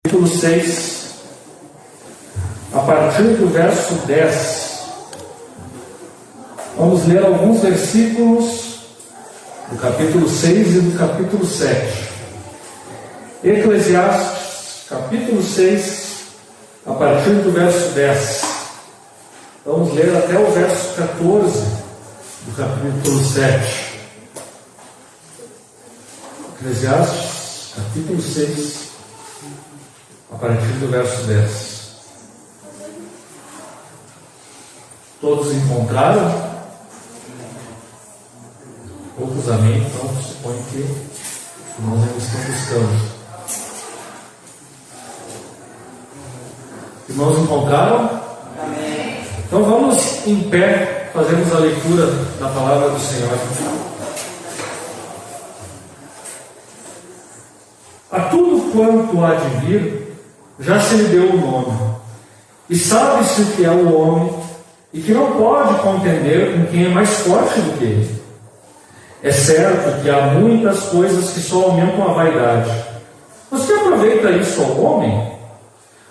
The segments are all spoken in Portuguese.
capítulo 6, a partir do verso 10. Vamos ler alguns versículos do capítulo 6 e do capítulo 7. Eclesiastes, capítulo 6, a partir do verso 10. Vamos ler até o verso 14 do capítulo 7. Eclesiastes, capítulo 6, a partir do verso 10. Todos encontraram? Poucos amém, então suponho que nós ainda estamos buscando. Irmãos, encontraram? Amém. Então vamos em pé, fazermos a leitura da palavra do Senhor. A tudo quanto há de vir, já se lhe deu o nome, e sabe-se o que é o homem, e que não pode contender com quem é mais forte do que ele. É certo que há muitas coisas que só aumentam a vaidade. Mas que aproveita isso ao homem?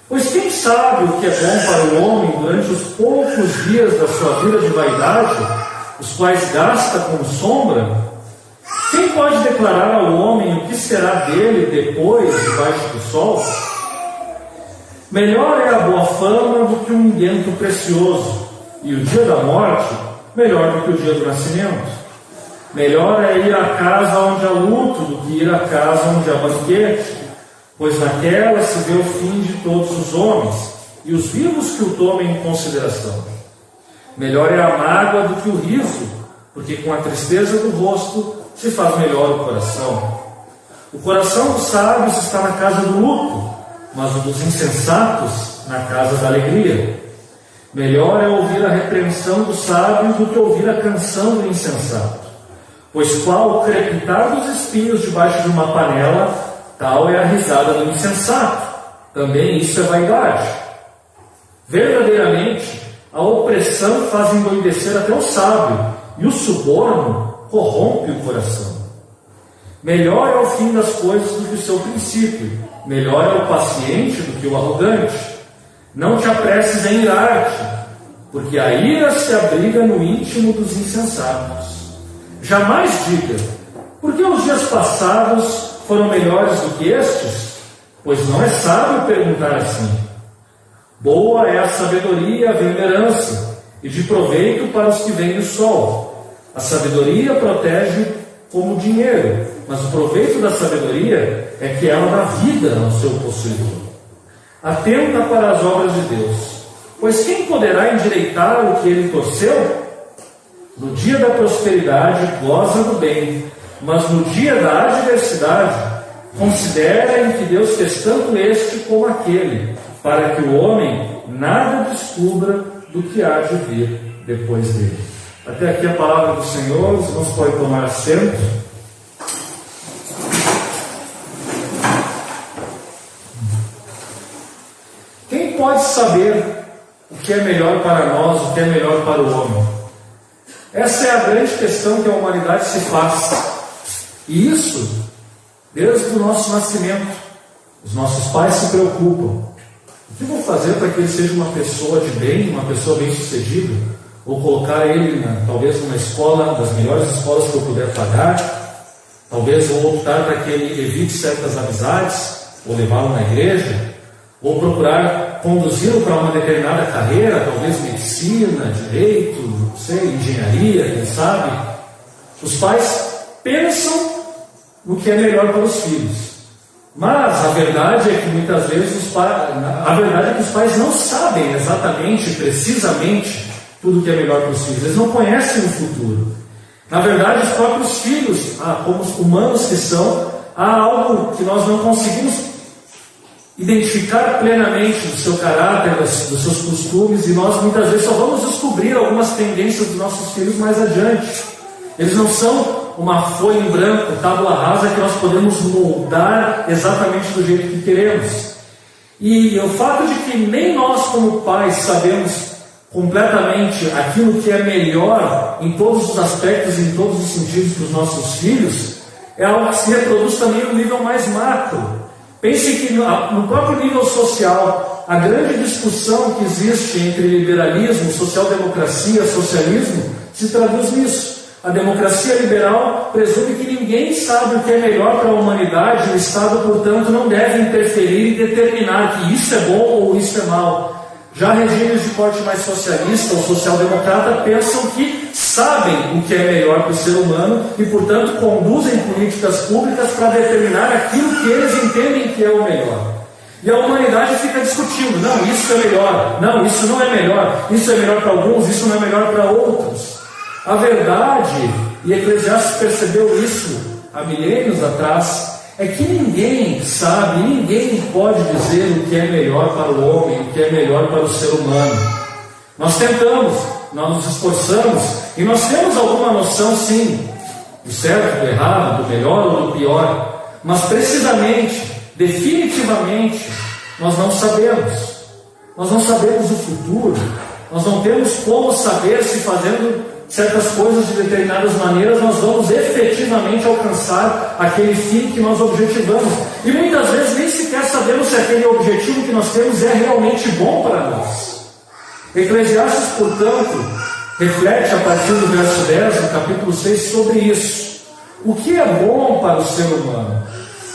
Pois quem sabe o que é bom para o homem durante os poucos dias da sua vida de vaidade, os quais gasta como sombra? Quem pode declarar ao homem o que será dele depois, debaixo do sol? Melhor é a boa fama do que um unguento precioso, e o dia da morte, melhor do que o dia do nascimento. Melhor é ir à casa onde há luto do que ir à casa onde há banquete, pois naquela se vê o fim de todos os homens, e os vivos que o tomem em consideração. Melhor é a mágoa do que o riso, porque com a tristeza do rosto se faz melhor o coração. O coração dos sábios está na casa do luto, mas o dos insensatos na casa da alegria. Melhor é ouvir a repreensão do sábio do que ouvir a canção do insensato. Pois qual o crepitar dos espinhos debaixo de uma panela, tal é a risada do insensato. Também isso é vaidade. Verdadeiramente, a opressão faz endoidecer até o sábio, e o suborno corrompe o coração. Melhor é o fim das coisas do que o seu princípio. Melhor é o paciente do que o arrogante. Não te apresses em irar-te, porque a ira se abriga no íntimo dos insensatos. Jamais diga, por que os dias passados foram melhores do que estes? Pois não é sábio perguntar assim. Boa é a sabedoria e a venerança, e de proveito para os que veem o sol. A sabedoria protege como o dinheiro, mas o proveito da sabedoria é que ela dá vida ao seu possuidor. Atenta para as obras de Deus, pois quem poderá endireitar o que ele torceu? No dia da prosperidade goza do bem, mas no dia da adversidade considera em que Deus fez tanto este como aquele, para que o homem nada descubra do que há de vir depois dele. Até aqui a palavra do Senhor. Os irmãos podem tomar assento. Quem pode saber o que é melhor para nós, o que é melhor para o homem? Essa é a grande questão que a humanidade se faz. E isso, desde o nosso nascimento, os nossos pais se preocupam. O que vou fazer para que ele seja uma pessoa de bem, uma pessoa bem-sucedida? Ou colocar ele, talvez, numa escola, das melhores escolas que eu puder pagar. Talvez vou optar para que ele evite certas amizades, ou levá-lo na igreja, ou procurar conduzi-lo para uma determinada carreira, talvez medicina, direito, não sei, engenharia, quem sabe. Os pais pensam no que é melhor para os filhos. Mas a verdade é que muitas vezes os pais não sabem exatamente, precisamente, tudo que é melhor para os filhos. Eles não conhecem o futuro. Na verdade, os próprios filhos, como os humanos que são, há algo que nós não conseguimos identificar plenamente do seu caráter, dos seus costumes, e nós muitas vezes só vamos descobrir algumas tendências dos nossos filhos mais adiante. Eles não são uma folha em branco, tábua rasa, que nós podemos moldar exatamente do jeito que queremos. E o fato de que nem nós como pais sabemos completamente aquilo que é melhor em todos os aspectos e em todos os sentidos para os nossos filhos, é algo que se reproduz também no nível mais macro. Pense que no próprio nível social, a grande discussão que existe entre liberalismo, social-democracia, socialismo, se traduz nisso. A democracia liberal presume que ninguém sabe o que é melhor para a humanidade, e o Estado, portanto, não deve interferir e determinar que isso é bom ou isso é mal. Já regimes de corte mais socialista ou social-democrata pensam que sabem o que é melhor para o ser humano e, portanto, conduzem políticas públicas para determinar aquilo que eles entendem que é o melhor. E a humanidade fica discutindo, não, isso é melhor, não, isso não é melhor, isso é melhor para alguns, isso não é melhor para outros. A verdade, e Eclesiastes percebeu isso há milênios atrás, é que ninguém sabe, ninguém pode dizer o que é melhor para o homem, o que é melhor para o ser humano. Nós tentamos, nós nos esforçamos, e nós temos alguma noção, sim, do certo, do errado, do melhor ou do pior, mas precisamente, definitivamente, nós não sabemos. Nós não sabemos o futuro, nós não temos como saber se fazendo certas coisas de determinadas maneiras nós vamos efetivamente alcançar aquele fim que nós objetivamos. E muitas vezes nem sequer sabemos se aquele objetivo que nós temos é realmente bom para nós. Eclesiastes, portanto, reflete a partir do verso 10, do capítulo 6, sobre isso. O que é bom para o ser humano?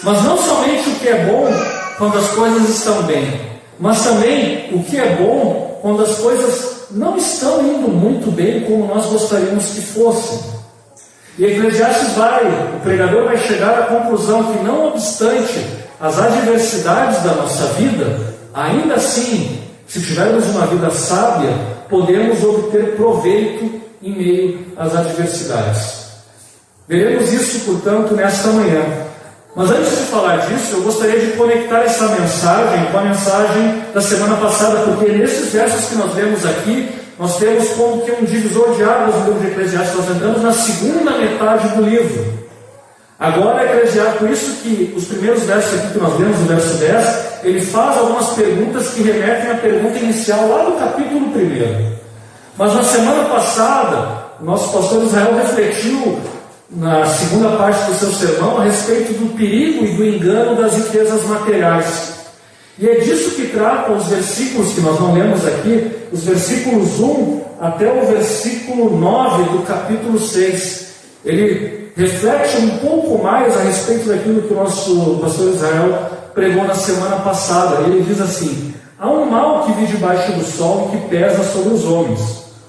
Mas não somente o que é bom quando as coisas estão bem, mas também o que é bom quando as coisas não estão indo muito bem como nós gostaríamos que fossem. E Eclesiastes o pregador vai chegar à conclusão que, não obstante as adversidades da nossa vida, ainda assim, se tivermos uma vida sábia, podemos obter proveito em meio às adversidades. Veremos isso, portanto, nesta manhã. Mas antes de falar disso, eu gostaria de conectar essa mensagem com a mensagem da semana passada, porque nesses versos que nós lemos aqui, nós temos como que um divisor de águas no livro de Eclesiastes. Nós entramos na segunda metade do livro. Agora, Eclesiastes, por isso que os primeiros versos aqui que nós lemos, o verso 10, ele faz algumas perguntas que remetem à pergunta inicial lá do capítulo 1. Mas na semana passada, o nosso pastor Israel refletiu na segunda parte do seu sermão a respeito do perigo e do engano das riquezas materiais. E é disso que tratam os versículos que nós não lemos aqui, os versículos 1 até o versículo 9 do capítulo 6. Ele reflete um pouco mais a respeito daquilo que o nosso pastor Israel pregou na semana passada. Ele diz assim: há um mal que vi debaixo do sol e que pesa sobre os homens.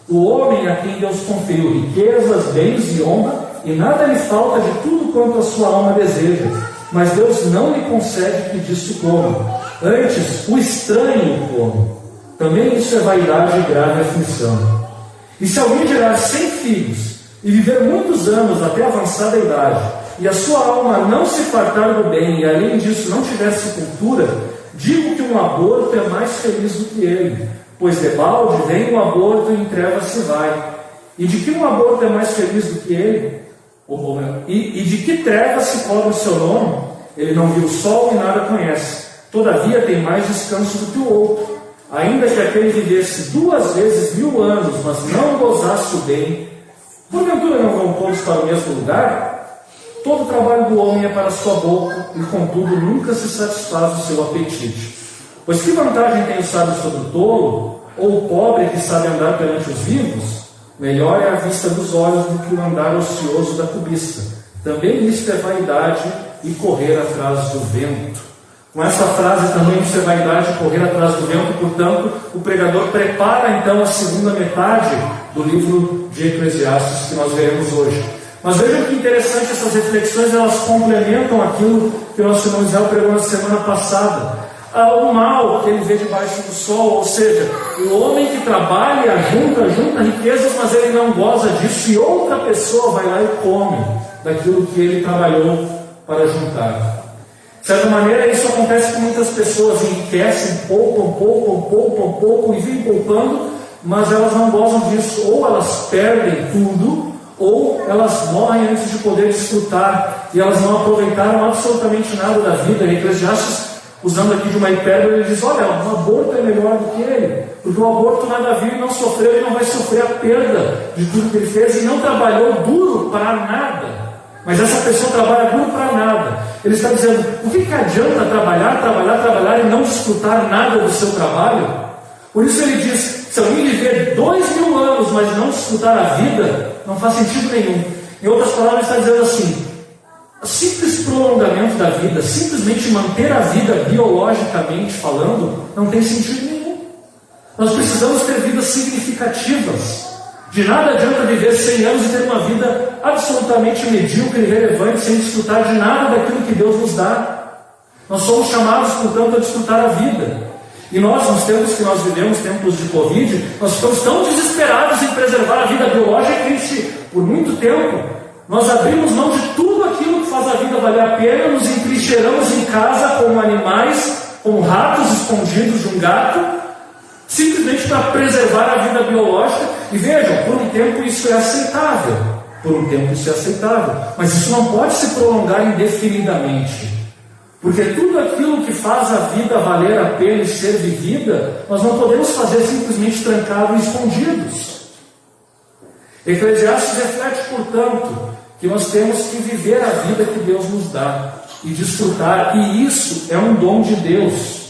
O homem a quem Deus conferiu riquezas, bens e honra, e nada lhe falta de tudo quanto a sua alma deseja, mas Deus não lhe concede que disso coma. Antes, o estranho o come. Também isso é vaidade e grave aflição. E se alguém gerar 100 filhos e viver muitos anos até avançada idade, e a sua alma não se fartar do bem, e além disso não tiver sepultura, digo que um aborto é mais feliz do que ele, pois debalde vem o aborto e em trevas se vai. E de que um aborto é mais feliz do que ele? E de que trevas se cobre o seu nome? Ele não viu o sol e nada conhece. Todavia tem mais descanso do que o outro. Ainda que aquele vivesse 2 vezes 1000 anos, mas não gozasse o bem, porventura não vão todos para o mesmo lugar? Todo o trabalho do homem é para a sua boca, e contudo nunca se satisfaz o seu apetite. Pois que vantagem tem o sábio sobre o tolo, ou o pobre que sabe andar perante os vivos? Melhor é a vista dos olhos do que o andar ocioso da cobiça. Também isto é vaidade e correr atrás do vento. Com essa frase, também isso é vaidade e correr atrás do vento, portanto, o pregador prepara então a segunda metade do livro de Eclesiastes que nós veremos hoje. Mas vejam que interessante, essas reflexões elas complementam aquilo que o nosso irmão Israel pregou na semana passada. O mal que ele vê debaixo do sol, ou seja, o homem que trabalha, junta riquezas, mas ele não goza disso, e outra pessoa vai lá e come daquilo que ele trabalhou para juntar. De certa maneira, isso acontece com muitas pessoas, enriquecem, poupam e vêm poupando, mas elas não gozam disso, ou elas perdem tudo, ou elas morrem antes de poder desfrutar, e elas não aproveitaram absolutamente nada da vida. Em Eclesiastes, usando aqui de uma hipérbole, ele diz: olha, um aborto é melhor do que ele, porque o aborto nada viu e não sofreu, e não vai sofrer a perda de tudo que ele fez, e não trabalhou duro para nada. Mas essa pessoa trabalha duro para nada. Ele está dizendo, o que adianta trabalhar e não desfrutar nada do seu trabalho? Por isso ele diz, se alguém viver 2000 anos, mas não desfrutar a vida, não faz sentido nenhum. Em outras palavras, está dizendo assim, o simples prolongamento da vida, simplesmente manter a vida biologicamente falando, não tem sentido nenhum. Nós precisamos ter vidas significativas. De nada adianta viver 100 anos e ter uma vida absolutamente medíocre e irrelevante, sem desfrutar de nada daquilo que Deus nos dá. Nós somos chamados, portanto, a desfrutar a vida. E nós, nos tempos que nós vivemos, tempos de Covid, nós ficamos tão desesperados em preservar a vida biológica que, por muito tempo, nós abrimos mão de tudo aquilo que faz a vida valer a pena, nos entrincheiramos em casa como animais, como ratos escondidos de um gato, simplesmente para preservar a vida biológica. E vejam, por um tempo isso é aceitável. Mas isso não pode se prolongar indefinidamente. Porque tudo aquilo que faz a vida valer a pena e ser vivida, nós não podemos fazer simplesmente trancados e escondidos. Eclesiastes reflete, portanto, que nós temos que viver a vida que Deus nos dá e desfrutar. E isso é um dom de Deus.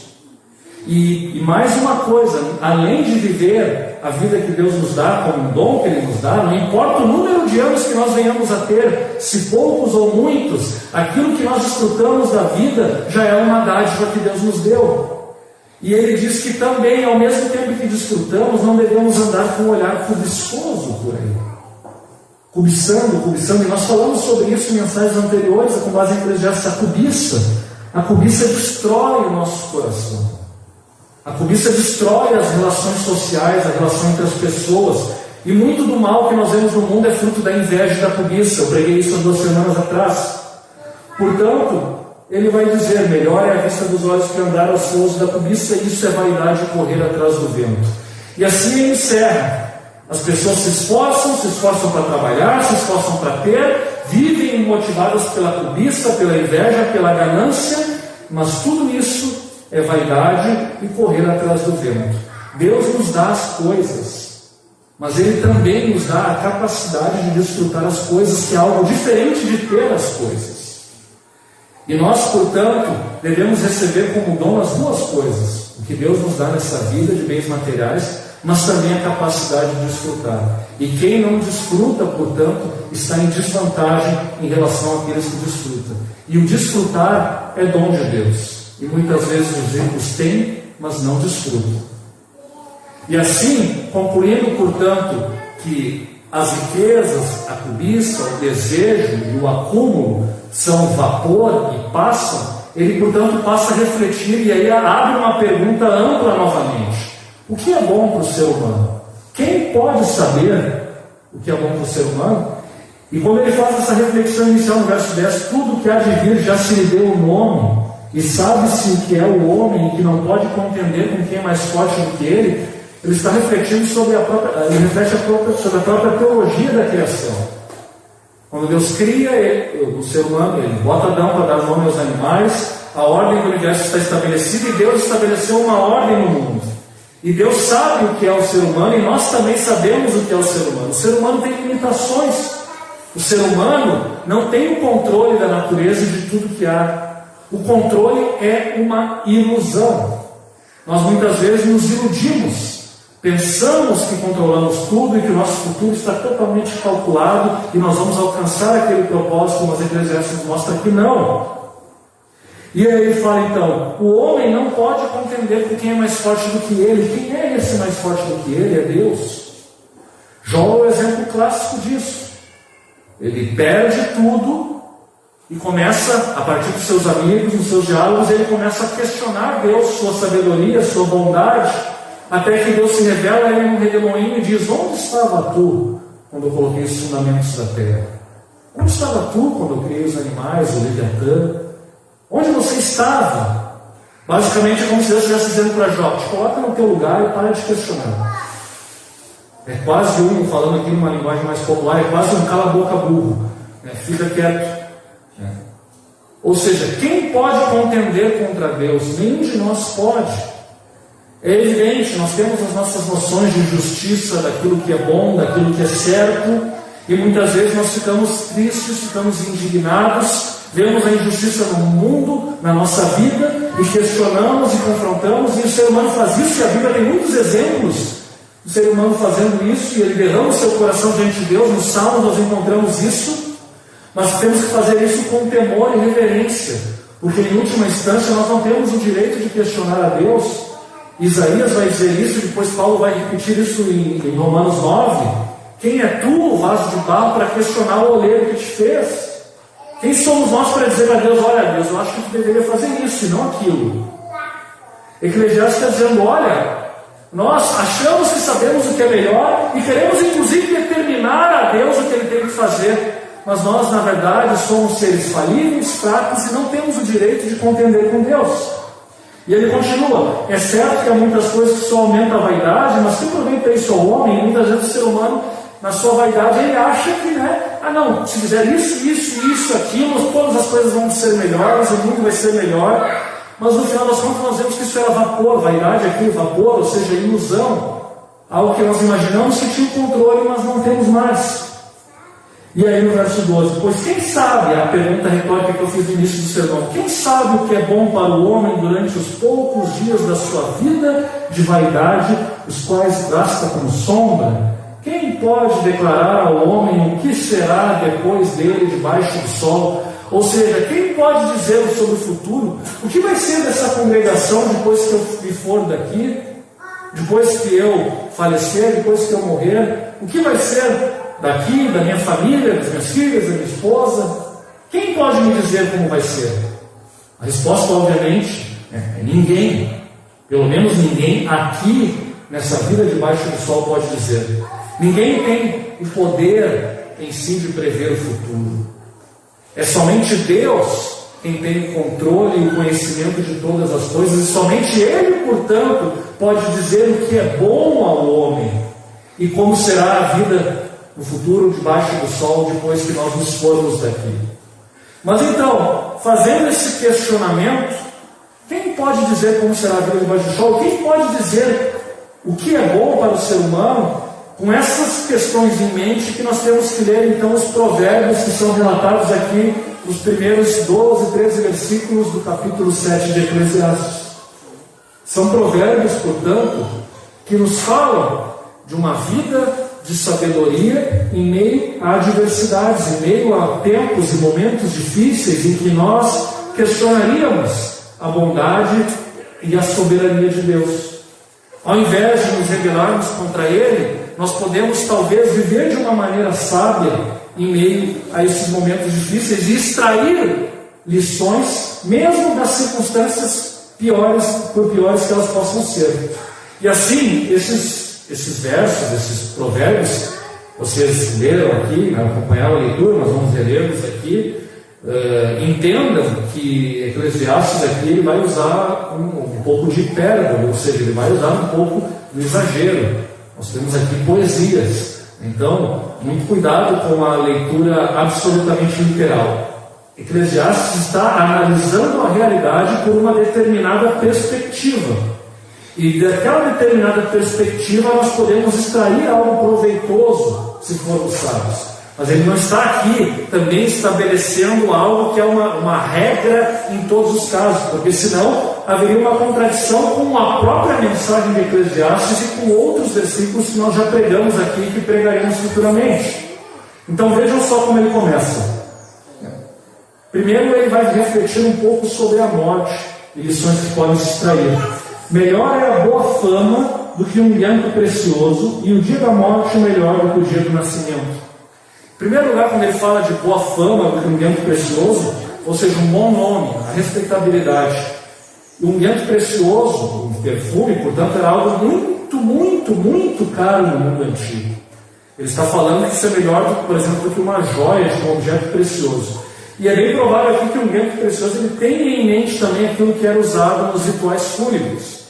E mais uma coisa, além de viver a vida que Deus nos dá, como um dom que Ele nos dá, não importa o número de anos que nós venhamos a ter, se poucos ou muitos, aquilo que nós desfrutamos da vida já é uma dádiva que Deus nos deu. E Ele diz que também, ao mesmo tempo que desfrutamos, não devemos andar com um olhar cobiçoso por aí. Cobiçando, e nós falamos sobre isso em mensagens anteriores, com base em Eclesiastes. A cobiça destrói o nosso coração. A cobiça destrói as relações sociais, a relação entre as pessoas. E muito do mal que nós vemos no mundo é fruto da inveja e da cobiça. Eu preguei isso há 2 semanas atrás. Portanto, ele vai dizer, melhor é a vista dos olhos que andar aos pousos da cobiça, e isso é vaidade e correr atrás do vento. E assim ele encerra. As pessoas se esforçam para trabalhar, se esforçam para ter, vivem motivadas pela cobiça, pela inveja, pela ganância, mas tudo isso é vaidade e correr atrás do vento. Deus nos dá as coisas, mas Ele também nos dá a capacidade de desfrutar as coisas, que é algo diferente de ter as coisas. E nós, portanto, devemos receber como dom as duas coisas: o que Deus nos dá nessa vida de bens materiais, mas também a capacidade de desfrutar. E quem não desfruta, portanto, está em desvantagem em relação àqueles que desfrutam. E o desfrutar é dom de Deus. E muitas vezes os ricos têm, mas não desfrutam. E assim, concluindo, portanto, que as riquezas, a cobiça, o desejo e o acúmulo são vapor e passam, ele, portanto, passa a refletir e aí abre uma pergunta ampla novamente. O que é bom para o ser humano? Quem pode saber o que é bom para o ser humano? E quando ele faz essa reflexão inicial no verso 10, tudo que há de vir já se lhe deu o nome, e sabe-se o que é o homem que não pode contender com quem é mais forte do que ele está refletindo sobre sobre a própria teologia da criação. Quando Deus cria o ser humano, Ele bota Adão para dar nome aos animais, a ordem do universo está estabelecida e Deus estabeleceu uma ordem no mundo. E Deus sabe o que é o ser humano e nós também sabemos o que é o ser humano. O ser humano tem limitações. O ser humano não tem o controle da natureza e de tudo que há. O controle é uma ilusão. Nós muitas vezes nos iludimos. Pensamos que controlamos tudo e que o nosso futuro está totalmente calculado e nós vamos alcançar aquele propósito, mas Eclesiastes nos mostra que não. E aí ele fala então, o homem não pode contender com quem é mais forte do que ele. Quem é esse mais forte do que ele? É Deus. Jó é o exemplo clássico disso. Ele perde tudo e começa, a partir dos seus amigos, dos seus diálogos, ele começa a questionar Deus, sua sabedoria, sua bondade, até que Deus se revela a ele num redemoinho e diz: onde estava tu quando eu coloquei os fundamentos da terra? Onde estava tu quando eu criei os animais, o Leviatã? Onde você estava? Basicamente é como se Deus estivesse dizendo para Jó: te coloca no teu lugar e para de questionar. É quase falando aqui numa linguagem mais popular, é quase um cala-boca burro. Fica quieto. Ou seja, quem pode contender contra Deus? Nenhum de nós pode. É evidente, nós temos as nossas noções de justiça, daquilo que é bom, daquilo que é certo, E muitas vezes nós ficamos tristes, ficamos indignados, vemos a injustiça no mundo, na nossa vida, e questionamos e confrontamos, e o ser humano faz isso, e a Bíblia tem muitos exemplos do ser humano fazendo isso, e ele derrama o seu coração diante de Deus. No Salmo nós encontramos isso, mas temos que fazer isso com temor e reverência, porque em última instância nós não temos o direito de questionar a Deus. Isaías vai dizer isso, depois Paulo vai repetir isso em Romanos 9. Quem é tu, o vaso de barro, para questionar o oleiro que te fez? Quem somos nós para dizer a Deus, olha Deus, eu acho que tu deveria fazer isso e não aquilo? Eclesiastes está dizendo, olha, nós achamos que sabemos o que é melhor e queremos inclusive determinar a Deus o que Ele tem que fazer, mas nós na verdade somos seres falíveis, fracos, e não temos o direito de contender com Deus. E ele continua, é certo que há muitas coisas que só aumentam a vaidade, mas quem aproveita isso ao homem, muitas vezes o ser humano, na sua vaidade, ele acha que, não, se fizer isso, aquilo, todas as coisas vão ser melhores, o mundo vai ser melhor. Mas no final das contas nós vemos que isso era vapor, vaidade aqui, vapor, ou seja, ilusão. Algo que nós imaginamos que tinha controle, mas não temos mais. E aí no verso 12, pois quem sabe, a pergunta retórica que eu fiz no início do sermão, quem sabe o que é bom para o homem durante os poucos dias da sua vida de vaidade, os quais gasta como sombra? Quem pode declarar ao homem o que será depois dele debaixo do sol? Ou seja, quem pode dizer sobre o futuro? O que vai ser dessa congregação depois que eu me for daqui? Depois que eu falecer, depois que eu morrer? O que vai ser daqui, da minha família, das minhas filhas, da minha esposa? Quem pode me dizer como vai ser? A resposta, obviamente, é ninguém. Pelo menos ninguém aqui, nessa vida debaixo do sol, pode dizer. Ninguém tem o poder em si de prever o futuro. É somente Deus quem tem o controle e o conhecimento de todas as coisas, e somente Ele, portanto, pode dizer o que é bom ao homem e como será a vida no futuro debaixo do sol depois que nós nos formos daqui. Mas então, fazendo esse questionamento, quem pode dizer como será a vida debaixo do sol? Quem pode dizer o que é bom para o ser humano? Com essas questões em mente, que nós temos que ler então os provérbios que são relatados aqui nos primeiros 12, 13 versículos do capítulo 7 de Eclesiastes. São provérbios, portanto, que nos falam de uma vida de sabedoria em meio a adversidades, em meio a tempos e momentos difíceis em que nós questionaríamos a bondade e a soberania de Deus. Ao invés de nos rebelarmos contra Ele, nós podemos talvez viver de uma maneira sábia em meio a esses momentos difíceis e extrair lições, mesmo das circunstâncias piores, por piores que elas possam ser. E assim, esses versos, esses provérbios, vocês leram aqui, acompanharam a leitura, nós vamos relê-los aqui. Entendam que Eclesiastes aqui ele vai usar um pouco de hipérbole, ou seja, ele vai usar um pouco do exagero. Nós temos aqui poesias, então muito cuidado com a leitura absolutamente literal. Eclesiastes está analisando a realidade por uma determinada perspectiva, e daquela determinada perspectiva nós podemos extrair algo proveitoso se formos sábios. Mas ele não está aqui também estabelecendo algo que é uma regra em todos os casos, porque senão haveria uma contradição com a própria mensagem de Eclesiastes e com outros versículos que nós já pregamos aqui e que pregaremos futuramente. Então vejam só como ele começa. Primeiro ele vai refletir um pouco sobre a morte e lições que podem se extrair. Melhor é a boa fama do que um unguento precioso, e o dia da morte melhor do que o dia do nascimento. Em primeiro lugar, quando ele fala de boa fama do que um unguento precioso, ou seja, um bom nome, a respeitabilidade. O unguento precioso, um perfume, portanto, era algo muito, muito, muito caro no mundo antigo. Ele está falando que isso é melhor, do que, por exemplo, do que uma joia de um objeto precioso. E é bem provável aqui que o unguento precioso ele tenha em mente também aquilo que era usado nos rituais fúnebres.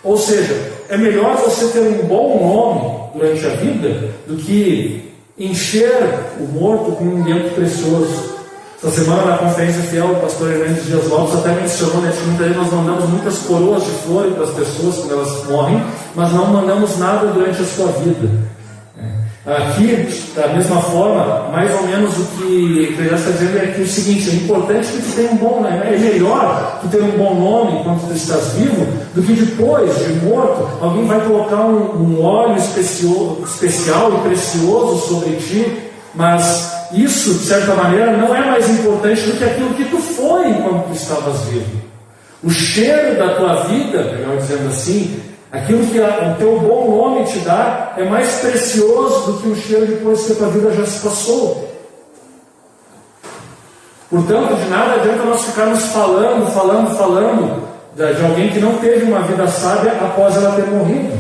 Ou seja, é melhor você ter um bom nome durante a vida do que encher o morto com um unguento precioso. Essa semana na conferência fiel, o pastor Hernandes Dias Lopes até mencionou, né, que muitas vezes nós mandamos muitas coroas de flores para as pessoas quando elas morrem, mas não mandamos nada durante a sua vida. Aqui, da mesma forma, mais ou menos o que Eclesiastes está dizendo é que o seguinte: é importante que tu tenha um bom nome, é melhor tu ter um bom nome enquanto tu estás vivo, do que depois de morto, alguém vai colocar um óleo especial e precioso sobre ti, mas isso, de certa maneira, não é mais importante do que aquilo que tu foi enquanto tu estavas vivo. O cheiro da tua vida, melhor dizendo assim, aquilo que o teu bom nome te dá, é mais precioso do que o cheiro depois que a tua vida já se passou. Portanto, de nada adianta nós ficarmos falando de alguém que não teve uma vida sábia após ela ter morrido.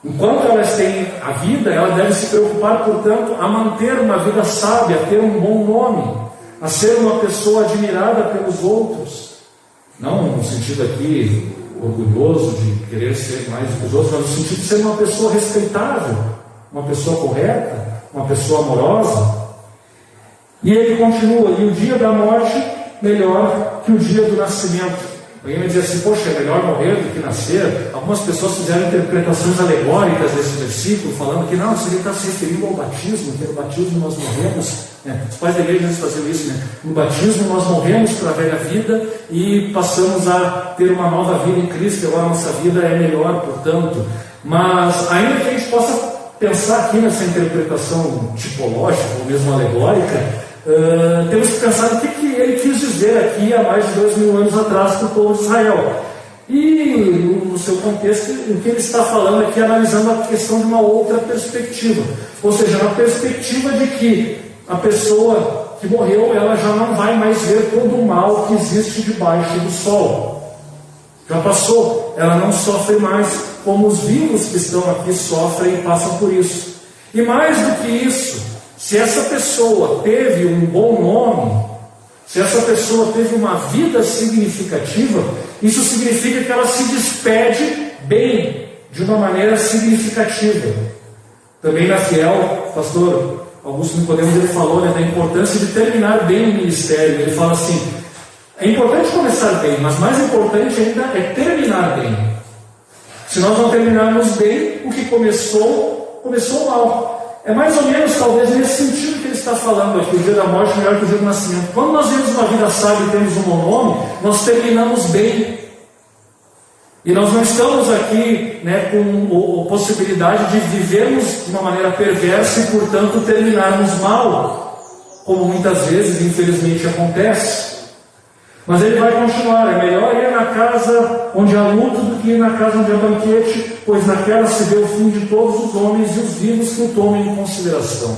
Enquanto elas têm a vida, ela deve se preocupar, portanto, a manter uma vida sábia, a ter um bom nome, a ser uma pessoa admirada pelos outros. Não no sentido aqui orgulhoso de querer ser mais do que os outros, mas no sentido de ser uma pessoa respeitável, uma pessoa correta, uma pessoa amorosa. E ele continua: e o dia da morte melhor que o dia do nascimento. Alguém vai dizer assim: poxa, é melhor morrer do que nascer. Algumas pessoas fizeram interpretações alegóricas desse versículo, falando que não, isso ele está se referindo ao batismo, que no batismo nós morremos. Os pais da igreja faziam isso, né? No batismo nós morremos para a velha vida e passamos a ter uma nova vida em Cristo, e agora a nossa vida é melhor, portanto. Mas ainda que a gente possa pensar aqui nessa interpretação tipológica, ou mesmo alegórica, temos que pensar no que ele quis dizer aqui há mais de 2000 anos atrás para o povo de Israel. E no seu contexto, o que ele está falando aqui, analisando a questão de uma outra perspectiva. Ou seja, na perspectiva de que a pessoa que morreu, ela já não vai mais ver todo o mal que existe debaixo do sol. Já passou, ela não sofre mais como os vivos que estão aqui sofrem e passam por isso. E mais do que isso, se essa pessoa teve um bom nome, se essa pessoa teve uma vida significativa, isso significa que ela se despede bem, de uma maneira significativa. Também na Fiel, pastor Augusto Nicodemos, ele falou, né, da importância de terminar bem o ministério. Ele fala assim: é importante começar bem, mas mais importante ainda é terminar bem. Se nós não terminarmos bem, o que começou mal. É mais ou menos, talvez, nesse sentido que ele está falando aqui: o dia da morte é melhor que o dia do nascimento. Quando nós vemos uma vida sábia e temos um bom nome, nós terminamos bem. E nós não estamos aqui, né, com a possibilidade de vivermos de uma maneira perversa e, portanto, terminarmos mal, como muitas vezes, infelizmente, acontece. Mas ele vai continuar: é melhor ir na casa onde há luto do que ir na casa onde há banquete, pois naquela se vê o fim de todos os homens e os vivos que o tomem em consideração.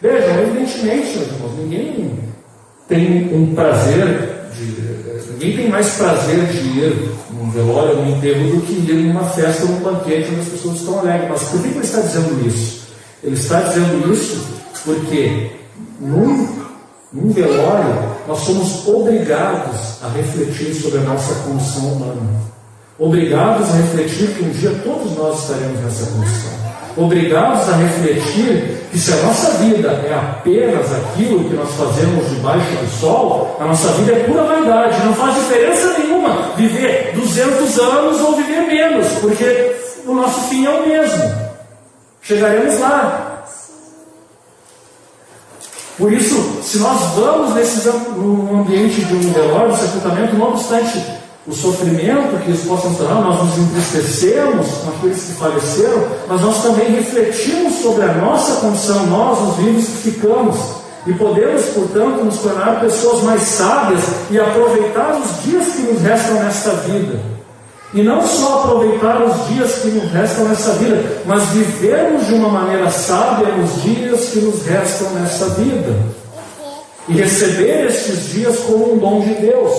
Vejam, evidentemente, meus irmãos, ninguém tem ninguém tem mais prazer de ir num velório ou num enterro do que ir numa festa ou num banquete onde as pessoas estão alegres. Mas por que ele está dizendo isso? Ele está dizendo isso porque num velório nós somos obrigados a refletir sobre a nossa condição humana, obrigados a refletir que um dia todos nós estaremos nessa condição, obrigados a refletir que se a nossa vida é apenas aquilo que nós fazemos debaixo do sol, a nossa vida é pura vaidade. Não faz diferença nenhuma viver 200 anos ou viver menos, porque o nosso fim é o mesmo, chegaremos lá. Por isso, se nós vamos no ambiente de um velório, de sepultamento, não obstante o sofrimento que isso possa nos tornar, nós nos entristecemos com aqueles que faleceram, mas nós também refletimos sobre a nossa condição, nós, os vivos que ficamos, e podemos, portanto, nos tornar pessoas mais sábias e aproveitar os dias que nos restam nesta vida. E não só aproveitar os dias que nos restam nessa vida, mas vivermos de uma maneira sábia nos dias que nos restam nessa vida. E receber estes dias como um dom de Deus.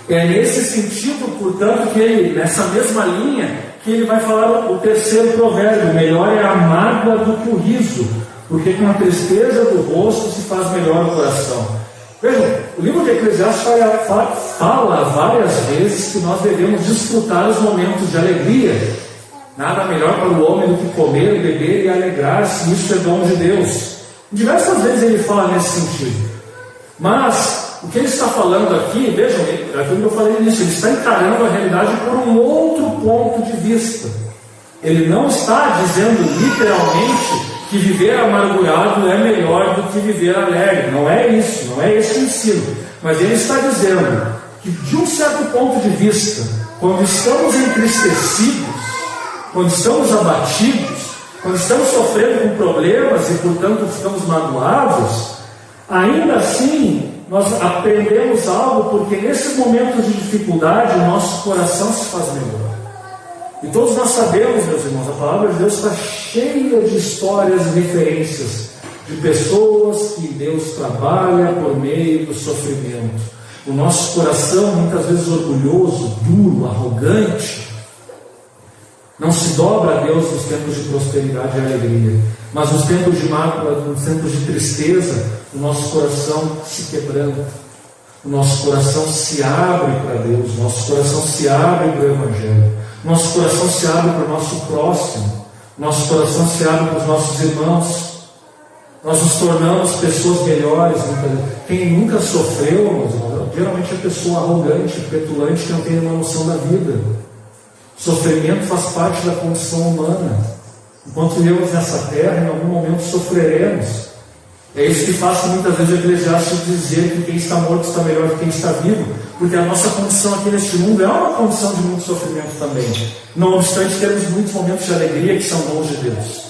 É nesse sentido, portanto, que ele, nessa mesma linha, que ele vai falar o terceiro provérbio: melhor é a mágoa do que o riso, porque com a tristeza do rosto se faz melhor o coração. Vejam, o livro de Eclesiastes fala várias vezes que nós devemos desfrutar os momentos de alegria. Nada melhor para o homem do que comer, beber e alegrar-se, isso é dom de Deus. Diversas vezes ele fala nesse sentido. Mas o que ele está falando aqui, vejam, aquilo que eu falei nisso, ele está encarando a realidade por um outro ponto de vista. Ele não está dizendo literalmente que viver amargurado é melhor do que viver alegre. Não é isso, não é esse o ensino. Mas ele está dizendo que, de um certo ponto de vista, quando estamos entristecidos, quando estamos abatidos, quando estamos sofrendo com problemas e, portanto, estamos magoados, ainda assim nós aprendemos algo, porque nesses momentos de dificuldade o nosso coração se faz melhor. E todos nós sabemos, meus irmãos, a palavra de Deus está cheia de histórias e referências de pessoas que Deus trabalha por meio do sofrimento. O nosso coração, muitas vezes orgulhoso, duro, arrogante, não se dobra a Deus nos tempos de prosperidade e alegria, mas nos tempos de mágoa, nos tempos de tristeza, o nosso coração se quebranta, o nosso coração se abre para Deus, o nosso coração se abre para o Evangelho, o nosso coração se abre para o nosso próximo, o nosso coração se abre para os nossos irmãos. Nós nos tornamos pessoas melhores. Quem nunca sofreu, geralmente é pessoa arrogante, petulante, que não tem uma noção da vida. Sofrimento faz parte da condição humana. Enquanto vivemos nessa terra, em algum momento sofreremos. É isso que faz muitas vezes o Eclesiastes dizer que quem está morto está melhor do que quem está vivo, porque a nossa condição aqui neste mundo é uma condição de muito sofrimento também. Não obstante, temos muitos momentos de alegria que são dons de Deus.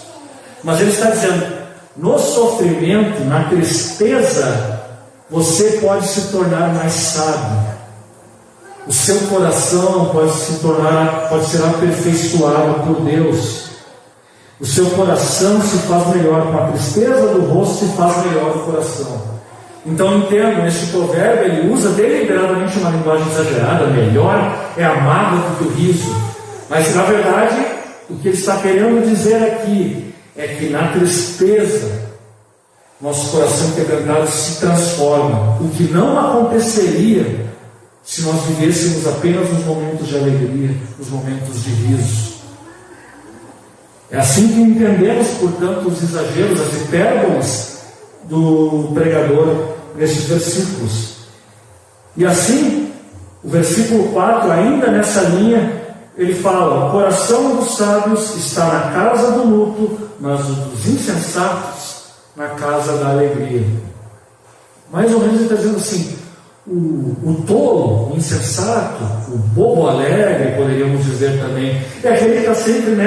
Mas ele está dizendo, no sofrimento, na tristeza, você pode se tornar mais sábio. O seu coração pode ser aperfeiçoado por Deus. O seu coração se faz melhor, com a tristeza do rosto se faz melhor o coração. Então entendo, neste provérbio ele usa deliberadamente uma linguagem exagerada, melhor é a mágoa do que o riso. Mas na verdade, o que ele está querendo dizer aqui é que na tristeza, nosso coração quebrantado se transforma, o que não aconteceria se nós vivêssemos apenas nos momentos de alegria, nos momentos de riso. É assim que entendemos, portanto, os exageros, as hipérboles do pregador nesses versículos. E assim, o versículo 4, ainda nessa linha, ele fala: o coração dos sábios está na casa do luto, mas o dos insensatos na casa da alegria. Mais ou menos ele está dizendo assim: o tolo, o insensato, o bobo alegre, poderíamos dizer também, é aquele que está sempre,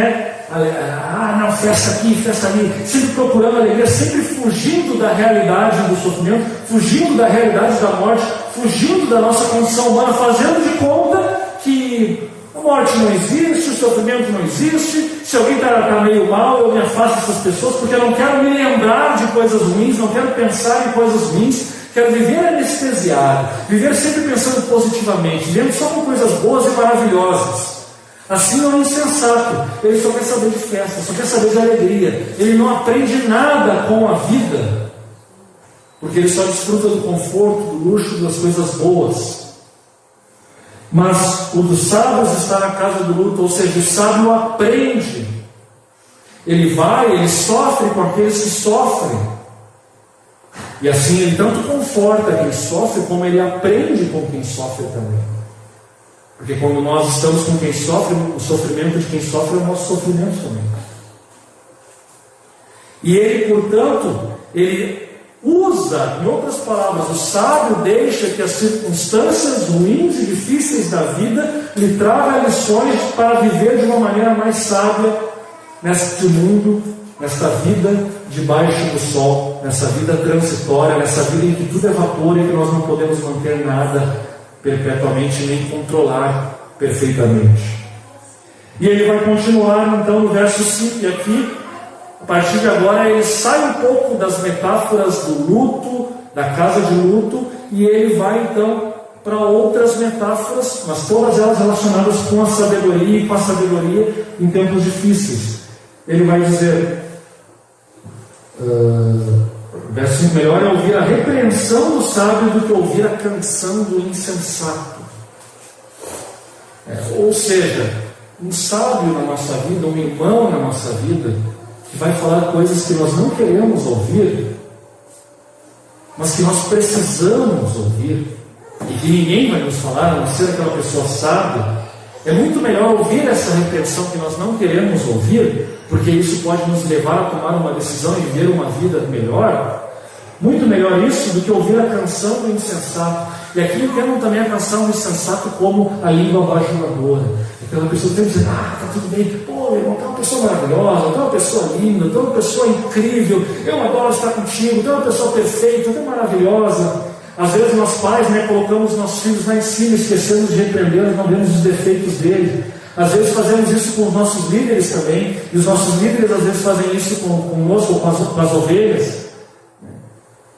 não, festa aqui, festa ali, sempre procurando alegria, sempre fugindo da realidade do sofrimento, fugindo da realidade da morte, fugindo da nossa condição humana, fazendo de conta que a morte não existe, o sofrimento não existe. Se alguém está meio mal, eu me afasto dessas pessoas, porque eu não quero me lembrar de coisas ruins, não quero pensar em coisas ruins, quero viver anestesiado, viver sempre pensando positivamente, vivendo só com coisas boas e maravilhosas. Assim é um insensato, ele só quer saber de festa, só quer saber de alegria, ele não aprende nada com a vida, porque ele só desfruta do conforto, do luxo, das coisas boas. Mas o dos sábios está na casa do luto, ou seja, o sábio aprende, ele vai, ele sofre com aqueles que sofrem, e assim ele tanto conforta quem sofre, como ele aprende com quem sofre também. Porque quando nós estamos com quem sofre, o sofrimento de quem sofre é o nosso sofrimento também. E ele, portanto, ele usa, em outras palavras, o sábio deixa que as circunstâncias ruins e difíceis da vida lhe tragam lições para viver de uma maneira mais sábia neste mundo, nesta vida debaixo do sol, nessa vida transitória, nessa vida em que tudo evapora e que nós não podemos manter nada perpetuamente, nem controlar perfeitamente. E ele vai continuar então no verso 5, e aqui, a partir de agora, ele sai um pouco das metáforas do luto, da casa de luto, e ele vai então para outras metáforas, mas todas elas relacionadas com a sabedoria e com a sabedoria em tempos difíceis. Ele vai dizer, verso 5, melhor é ouvir a repreensão do sábio do que ouvir a canção do insensato. Ou seja, um sábio na nossa vida, um irmão na nossa vida, que vai falar coisas que nós não queremos ouvir, mas que nós precisamos ouvir, e que ninguém vai nos falar, a não ser aquela pessoa sábia, É muito melhor ouvir essa repreensão que nós não queremos ouvir, porque isso pode nos levar a tomar uma decisão e viver uma vida melhor. Muito melhor isso do que ouvir a canção do insensato. E aqui entendam também a canção do insensato como a língua bajuladora. Aquela pessoa tem que dizer, tá tudo bem, pô, meu irmão, tu é uma pessoa maravilhosa, tu é uma pessoa linda, tu é uma pessoa incrível, eu adoro estar contigo, tu é uma pessoa perfeita, tu é maravilhosa. Às vezes nós pais, colocamos nossos filhos lá em cima, esquecemos de repreender, não vemos os defeitos dele. Às vezes fazemos isso com os nossos líderes também, e os nossos líderes às vezes fazem isso conosco, com as ovelhas.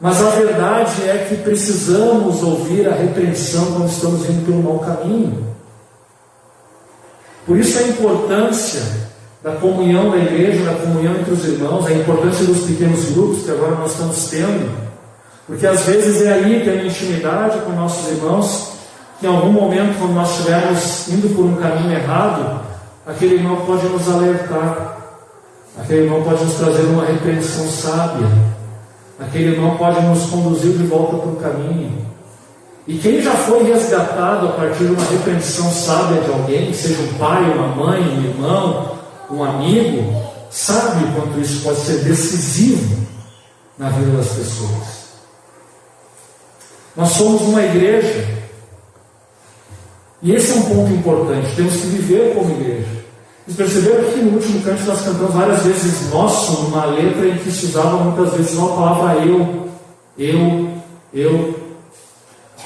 Mas a verdade é que precisamos ouvir a repreensão quando estamos indo pelo mau caminho. Por isso a importância da comunhão da igreja, da comunhão entre os irmãos, a importância dos pequenos grupos que agora nós estamos tendo, porque às vezes é ali tendo intimidade com nossos irmãos, que em algum momento, quando nós estivermos indo por um caminho errado, aquele irmão pode nos alertar, aquele irmão pode nos trazer uma repreensão sábia, aquele irmão pode nos conduzir de volta para o caminho. E quem já foi resgatado a partir de uma repreensão sábia de alguém, seja um pai, uma mãe, um irmão, um amigo, sabe o quanto isso pode ser decisivo na vida das pessoas. Nós somos uma igreja, e esse é um ponto importante, temos que viver como igreja. Vocês perceberam que no último canto nós cantamos várias vezes nosso, numa letra em que se usava muitas vezes uma palavra eu.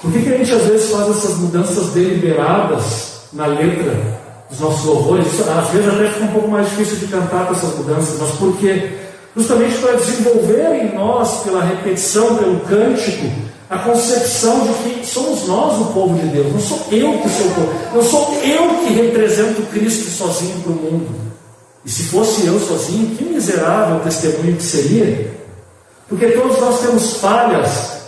Por que a gente às vezes faz essas mudanças deliberadas na letra dos nossos louvores? Às vezes até fica um pouco mais difícil de cantar com essas mudanças, mas porque justamente para desenvolver em nós, pela repetição, pelo cântico, a concepção de que somos nós o povo de Deus, não sou eu que sou o povo, não sou eu que represento Cristo sozinho para o mundo. E se fosse eu sozinho, que miserável testemunho que seria, porque todos nós temos falhas,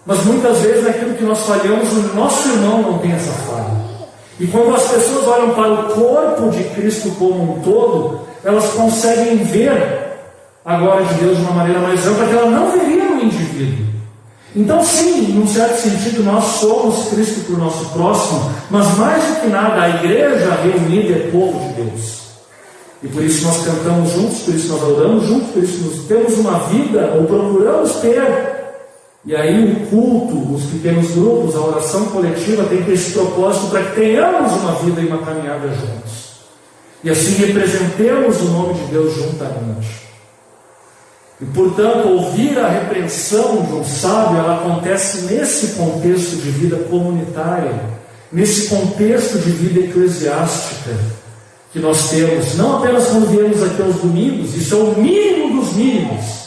mas muitas vezes naquilo que nós falhamos, o nosso irmão não tem essa falha. E quando as pessoas olham para o corpo de Cristo como um todo, elas conseguem ver a glória de Deus de uma maneira mais ampla, que ela não veria no indivíduo. Então sim, num certo sentido, nós somos Cristo para o nosso próximo, mas mais do que nada, a igreja reunida é povo de Deus. E por isso nós cantamos juntos, por isso nós oramos juntos, por isso nós temos uma vida, ou procuramos ter. E aí o culto, os pequenos grupos, a oração coletiva tem que ter esse propósito para que tenhamos uma vida e uma caminhada juntos. E assim representemos o nome de Deus juntamente. E portanto, ouvir a repreensão de um sábio, ela acontece nesse contexto de vida comunitária, nesse contexto de vida eclesiástica que nós temos, não apenas quando viemos aqui aos domingos, isso é o mínimo dos mínimos.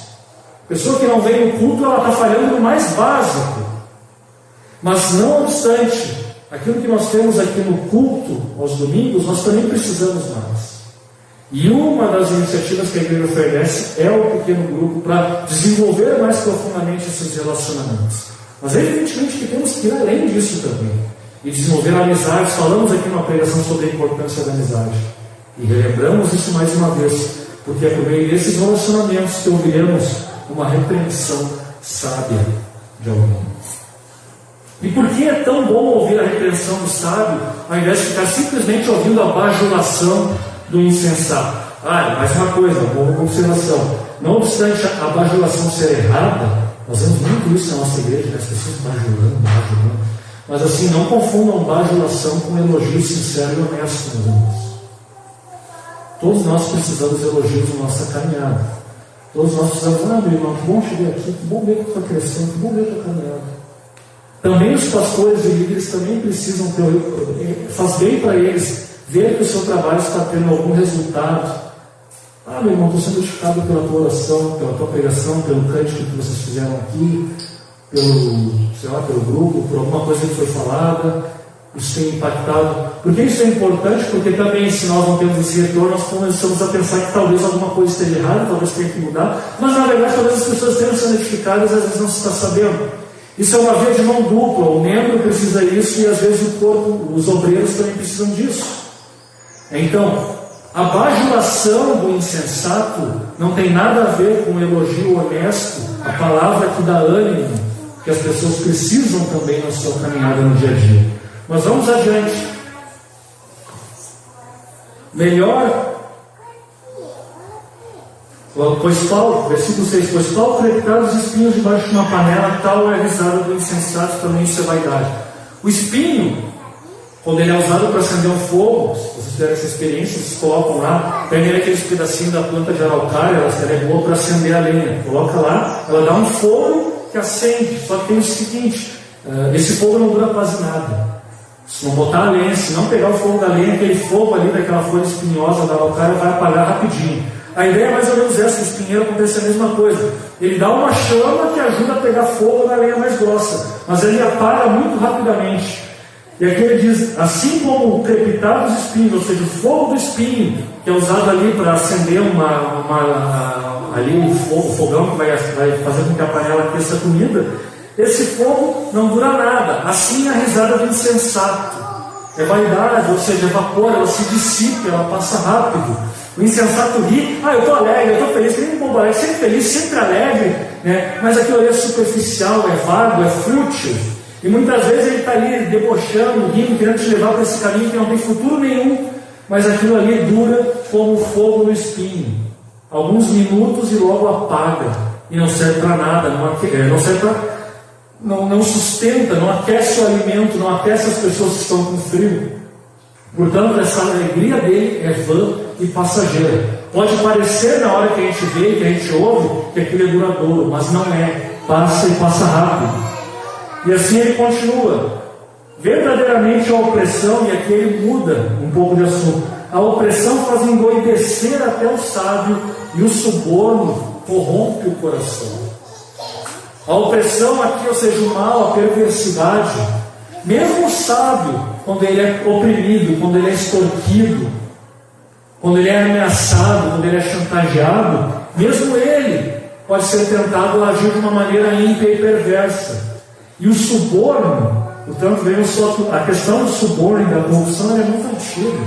A pessoa que não vem no culto, ela está falhando no mais básico. Mas não obstante, aquilo que nós temos aqui no culto, aos domingos, nós também precisamos mais. E uma das iniciativas que a igreja oferece é o pequeno grupo para desenvolver mais profundamente esses relacionamentos. Mas evidentemente que temos que ir além disso também. E desenvolver amizades. Falamos aqui numa pregação sobre a importância da amizade. E relembramos isso mais uma vez, porque é por meio desses relacionamentos que ouviremos uma repreensão sábia de alguém. E por que é tão bom ouvir a repreensão do sábio, ao invés de ficar simplesmente ouvindo a bajulação do insensato? Mais uma coisa, uma boa observação. Não obstante a bajulação ser errada, nós vemos muito isso na nossa igreja, as pessoas bajulando. Mas assim, não confundam bajulação com elogio sincero e honesto, meus irmãos. Todos nós precisamos de elogios na nossa caminhada. Todos nós precisamos, meu irmão, que bom te ver aqui, que bom ver que tu está crescendo, que bom ver a tua caminhada. Também os pastores e líderes também precisam ter, faz bem para eles ver que o seu trabalho está tendo algum resultado. Meu irmão, estou sendo edificado pela tua oração, pela tua pregação, pelo cântico que vocês fizeram aqui, pelo grupo, por alguma coisa que foi falada. Isso tem impactado. Por que isso é importante? Porque também, se nós não temos esse retorno, nós começamos a pensar que talvez alguma coisa esteja errada, talvez tenha que mudar, mas na verdade talvez as pessoas tenham sido edificadas e às vezes não se está sabendo. Isso é uma via de mão dupla. O membro precisa disso e às vezes o corpo, os obreiros também precisam disso. Então, a bajulação do insensato não tem nada a ver com o elogio honesto, a palavra que dá ânimo, que as pessoas precisam também na sua caminhada no dia a dia. Mas vamos adiante. Melhor, versículo 6, pois Paulo crepitar os espinhos debaixo de uma panela, tal é a risada do insensato, também isso é vaidade. O espinho, quando ele é usado para acender um fogo, se vocês tiverem essa experiência, vocês colocam lá, pegam aqueles pedacinhos da planta de araucária, ela é boa para acender a lenha, coloca lá, ela dá um fogo que acende, só que tem o seguinte, esse fogo não dura quase nada. Se não botar a lenha, se não pegar o fogo da lenha, aquele fogo ali daquela folha espinhosa da araucária vai apagar rapidinho. A ideia é mais ou menos essa, o espinheiro acontece a mesma coisa. Ele dá uma chama que ajuda a pegar fogo na lenha mais grossa, mas ele apaga muito rapidamente. E aqui ele diz, assim como o crepitar dos espinhos, ou seja, o fogo do espinho, que é usado ali para acender ali o fogão que vai fazer com que a panela aqueça a comida, esse fogo não dura nada. Assim é a risada do insensato. É vaidade, ou seja, evapora, ela se dissipa, ela passa rápido. O insensato ri, eu estou alegre, eu estou feliz, nem bobo alegre, sempre feliz, sempre alegre, né? Mas aquilo ali é superficial, é vago, é fútil. E muitas vezes ele está ali debochando, rindo, querendo te levar para esse caminho que não tem futuro nenhum, mas aquilo ali dura como fogo no espinho. Alguns minutos e logo apaga, e não serve para nada, não serve para... Não sustenta, não aquece o alimento, não aquece as pessoas que estão com frio. Portanto, essa alegria dele é vã e passageira. Pode parecer na hora que a gente vê, que a gente ouve, que aquilo é duradouro, mas não é. Passa e passa rápido. E assim ele continua. Verdadeiramente a opressão, e aqui ele muda um pouco de assunto, a opressão faz endoidecer até o sábio, e o suborno corrompe o coração. A opressão aqui, ou seja, o mal, a perversidade, mesmo o sábio, quando ele é oprimido, quando ele é extorquido, quando ele é ameaçado, quando ele é chantageado, mesmo ele pode ser tentado a agir de uma maneira ímpia e perversa. E o suborno, portanto, a questão do suborno e da corrupção é muito antiga,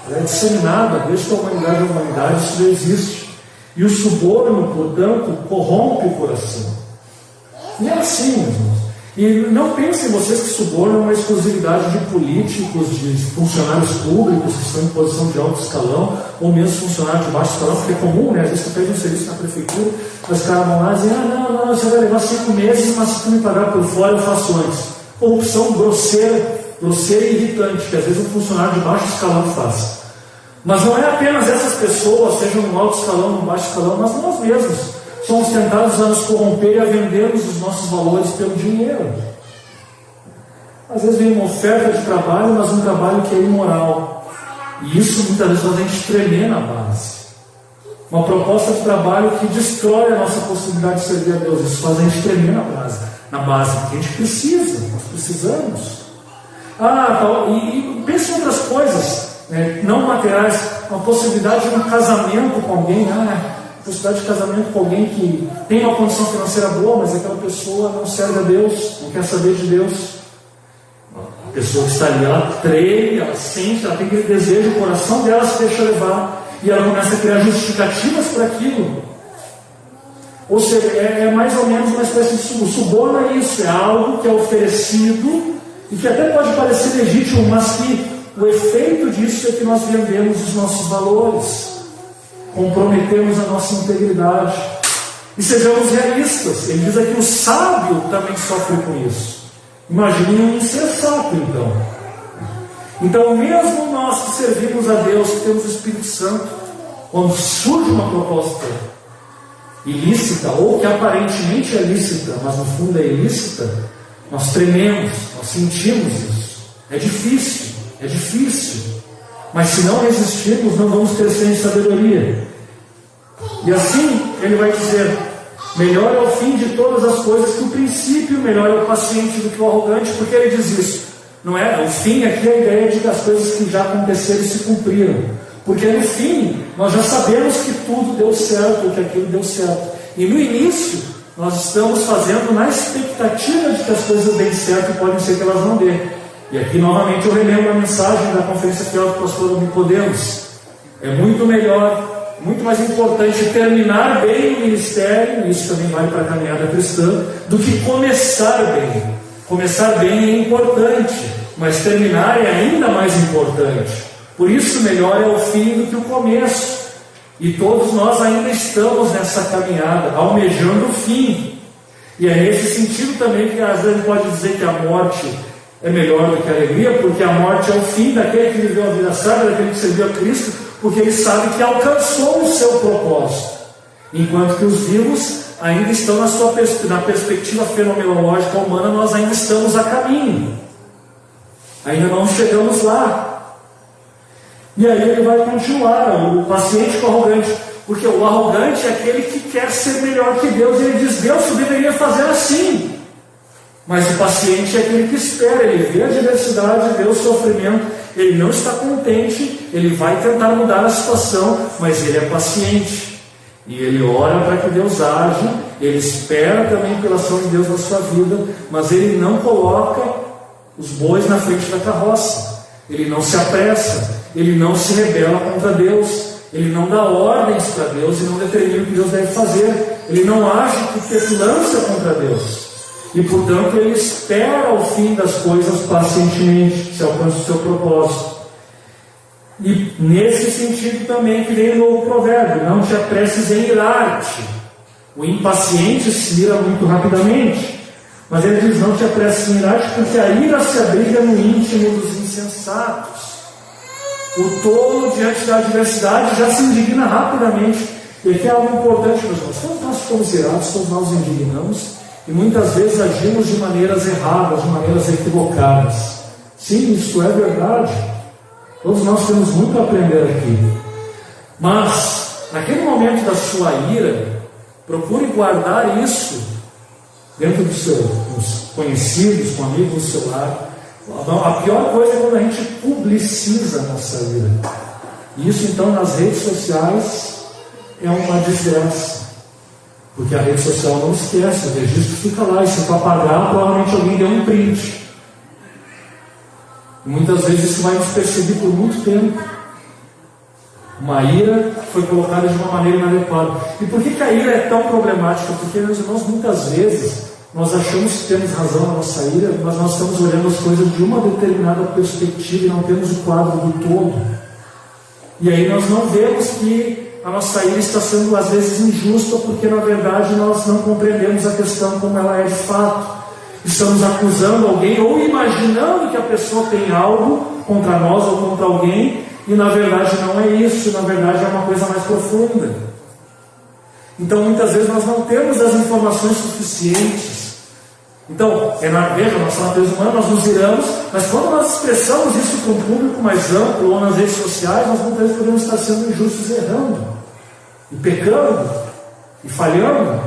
ela é disseminada desde que a humanidade, isso não existe. E o suborno, portanto, corrompe o coração. E é assim, meus irmãos. E não pensem vocês que suborno é uma exclusividade de políticos, de funcionários públicos que estão em posição de alto escalão, ou mesmo funcionários de baixo escalão, porque é comum, né? Às vezes você pede um serviço na prefeitura, os caras vão lá e dizem, não, você vai levar 5 meses, mas se tu me pagar por fora, eu faço antes. Corrupção grosseira e irritante, que às vezes um funcionário de baixo escalão faz. Mas não é apenas essas pessoas, sejam no alto escalão, no baixo escalão, mas nós mesmos. Somos tentados a nos corromper e a vendermos os nossos valores pelo dinheiro. Às vezes vem uma oferta de trabalho, mas um trabalho que é imoral. E isso muitas vezes faz a gente tremer na base. Uma proposta de trabalho que destrói a nossa possibilidade de servir a Deus. Isso faz a gente tremer na base, porque a gente precisa, nós precisamos. E pense em outras coisas, né, não materiais, uma possibilidade de um casamento com alguém, possibilidade de casamento com alguém que tem uma condição financeira boa, mas aquela pessoa não serve a Deus, não quer saber de Deus. A pessoa que está ali, ela treme, ela sente, ela tem aquele desejo, o coração dela se deixa levar, e ela começa a criar justificativas para aquilo. Ou seja, é mais ou menos uma espécie de suborno, é isso, é algo que é oferecido, e que até pode parecer legítimo, mas que o efeito disso é que nós vendemos os nossos valores, comprometemos a nossa integridade. E sejamos realistas. Ele diz aqui, o sábio também sofre com isso. Imagine um insensato, então. Então, mesmo nós que servimos a Deus, que temos o Espírito Santo, quando surge uma proposta ilícita, ou que aparentemente é lícita, mas no fundo é ilícita, nós trememos, nós sentimos isso. É difícil. Mas se não resistirmos, não vamos crescer em sabedoria. E assim, ele vai dizer, melhor é o fim de todas as coisas que o princípio, melhor é o paciente do que o arrogante, porque ele diz isso. Não é? O fim aqui é a ideia de que as coisas que já aconteceram se cumpriram. Porque no fim, nós já sabemos que tudo deu certo, que aquilo deu certo. E no início, nós estamos fazendo na expectativa de que as coisas deem certo e podem ser que elas não dêem. E aqui novamente eu relembro a mensagem da conferência fiel do pastor Nicodemos. É muito melhor, muito mais importante terminar bem o ministério, e isso também vale para a caminhada cristã, do que começar bem. Começar bem é importante, mas terminar é ainda mais importante. Por isso, melhor é o fim do que o começo. E todos nós ainda estamos nessa caminhada, almejando o fim. E é nesse sentido também que às vezes pode dizer que a morte é melhor do que a alegria, porque a morte é o fim daquele que viveu a vida sábia, daquele que serviu a Cristo, porque ele sabe que alcançou o seu propósito. Enquanto que os vivos ainda estão na perspectiva fenomenológica humana, nós ainda estamos a caminho. Ainda não chegamos lá. E aí ele vai continuar, o paciente com o arrogante, porque o arrogante é aquele que quer ser melhor que Deus, e ele diz, Deus deveria fazer assim. Mas o paciente é aquele que espera, ele vê a diversidade, vê o sofrimento, ele não está contente, ele vai tentar mudar a situação, mas ele é paciente. E ele ora para que Deus age, ele espera também pela ação de Deus na sua vida, mas ele não coloca os bois na frente da carroça, ele não se apressa, ele não se rebela contra Deus, ele não dá ordens para Deus e não determina o que Deus deve fazer, ele não age porque lança contra Deus, e portanto ele espera o fim das coisas pacientemente, que se alcance o seu propósito. E nesse sentido também que vem o novo provérbio, não te apresses em irar-te. O impaciente se ira muito rapidamente, mas ele diz, não te apresses em irar-te, porque a ira se abriga no íntimo dos insensatos. O tolo, diante da adversidade, já se indigna rapidamente. E aqui é algo importante, meus irmãos. Todos nós ficamos irados, todos nós nos indignamos, e muitas vezes agimos de maneiras erradas, de maneiras equivocadas. Sim, isso é verdade. Todos nós temos muito a aprender aqui. Mas, naquele momento da sua ira, procure guardar isso dentro dos seus conhecidos, com amigos do seu lar. A pior coisa é quando a gente publiciza a nossa ira. E isso, então, nas redes sociais é uma desgraça. Porque a rede social não esquece, o registro fica lá, e se tu apagar, provavelmente alguém deu um print. E muitas vezes isso vai nos perseguir por muito tempo. Uma ira foi colocada de uma maneira inadequada. E por que a ira é tão problemática? Porque, meus irmãos, muitas vezes nós achamos que temos razão na nossa ira, mas nós estamos olhando as coisas de uma determinada perspectiva e não temos o quadro do todo. E aí nós não vemos que a nossa ira está sendo às vezes injusta, porque na verdade nós não compreendemos a questão como ela é de fato. Estamos acusando alguém ou imaginando que a pessoa tem algo contra nós ou contra alguém, e na verdade não é isso, na verdade é uma coisa mais profunda. Então muitas vezes nós não temos as informações suficientes. Então, veja, nossa natureza humana, nós nos iramos, mas quando nós expressamos isso para um público mais amplo ou nas redes sociais, nós muitas vezes podemos estar sendo injustos, errando, e pecando, e falhando.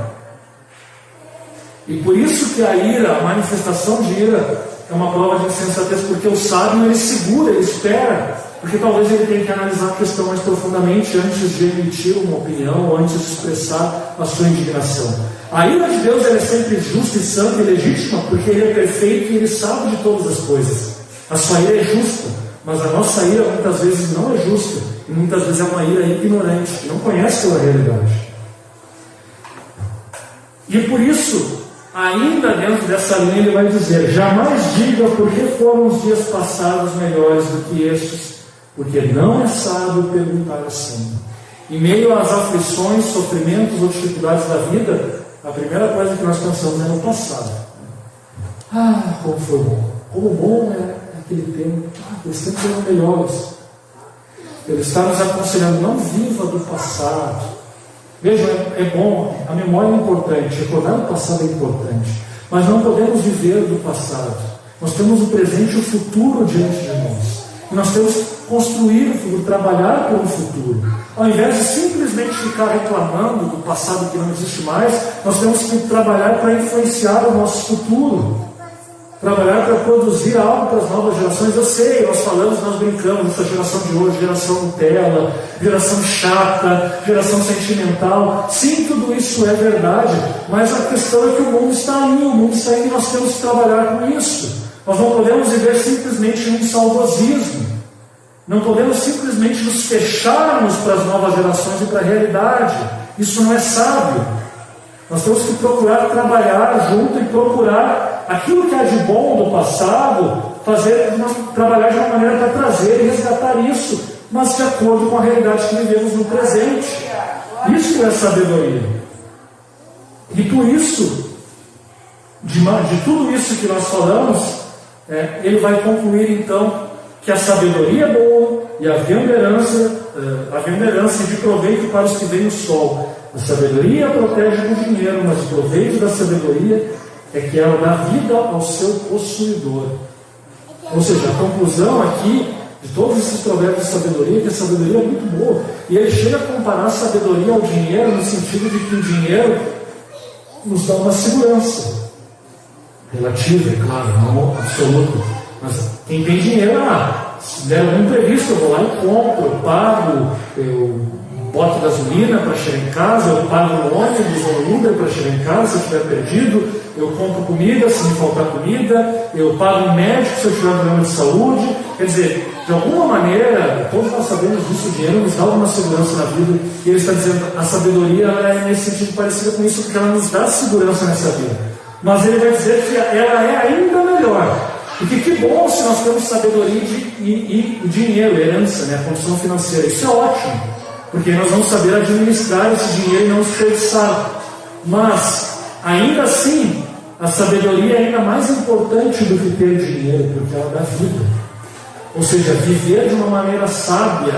E por isso que a ira, a manifestação de ira, é uma prova de insensatez, porque o sábio ele segura, ele espera, porque talvez ele tenha que analisar a questão mais profundamente antes de emitir uma opinião, ou antes de expressar a sua indignação. A ira de Deus ela é sempre justa e santa e legítima, porque Ele é perfeito e Ele sabe de todas as coisas. A sua ira é justa, mas a nossa ira muitas vezes não é justa, e muitas vezes é uma ira ignorante, que não conhece a realidade. E por isso, ainda dentro dessa linha, ele vai dizer: jamais diga por que foram os dias passados melhores do que estes, porque não é sábio perguntar assim. Em meio às aflições, sofrimentos ou dificuldades da vida, a primeira coisa que nós pensamos é no passado. Como foi bom. Como bom é aquele tempo. Aqueles tempos eram melhores. Ele está nos aconselhando: não viva do passado. Veja, é bom, a memória é importante, recordar o passado é importante, mas não podemos viver do passado. Nós temos o presente e o futuro diante de nós. E nós temos que construir o futuro, trabalhar pelo futuro. Ao invés de simplesmente ficar reclamando do passado que não existe mais, nós temos que trabalhar para influenciar o nosso futuro. Trabalhar para produzir algo para as novas gerações. Eu sei, nós falamos, nós brincamos, essa geração de hoje, geração Nutella, geração chata, geração sentimental. Sim, tudo isso é verdade, mas a questão é que o mundo está aí, e nós temos que trabalhar com isso. Nós não podemos viver simplesmente em um saudosismo. Não podemos simplesmente nos fecharmos para as novas gerações e para a realidade. Isso não é sábio. Nós temos que procurar trabalhar junto e procurar aquilo que é de bom do passado, trabalhar de uma maneira para trazer e resgatar executar isso, mas de acordo com a realidade que vivemos no presente. Isso é sabedoria. E por isso, de tudo isso que nós falamos, ele vai concluir então que a sabedoria é boa e havendo herança de proveito para os que veem o sol. A sabedoria protege do dinheiro, mas o proveito da sabedoria é que ela dá vida ao seu possuidor. Ou seja, a conclusão aqui de todos esses provérbios de sabedoria é que a sabedoria é muito boa. E ele chega a comparar a sabedoria ao dinheiro, no sentido de que o dinheiro nos dá uma segurança relativa, é claro, não absoluta. Mas quem tem dinheiro, se der um imprevisto, eu vou lá e compro, eu pago, eu boto gasolina para chegar em casa, eu pago no ônibus ou no Uber para chegar em casa se eu estiver perdido, eu compro comida se me faltar comida, eu pago um médico se eu tiver um problema de saúde. Quer dizer, de alguma maneira, todos nós sabemos disso, o dinheiro nos dá alguma segurança na vida, e ele está dizendo a sabedoria é nesse sentido parecida com isso, porque ela nos dá segurança nessa vida. Mas ele vai dizer que ela é ainda melhor. Porque que bom se nós temos sabedoria e dinheiro, herança, a condição financeira. Isso é ótimo, porque nós vamos saber administrar esse dinheiro e não desperdiçar. Mas, ainda assim, a sabedoria é ainda mais importante do que ter dinheiro, porque ela dá vida. Ou seja, viver de uma maneira sábia,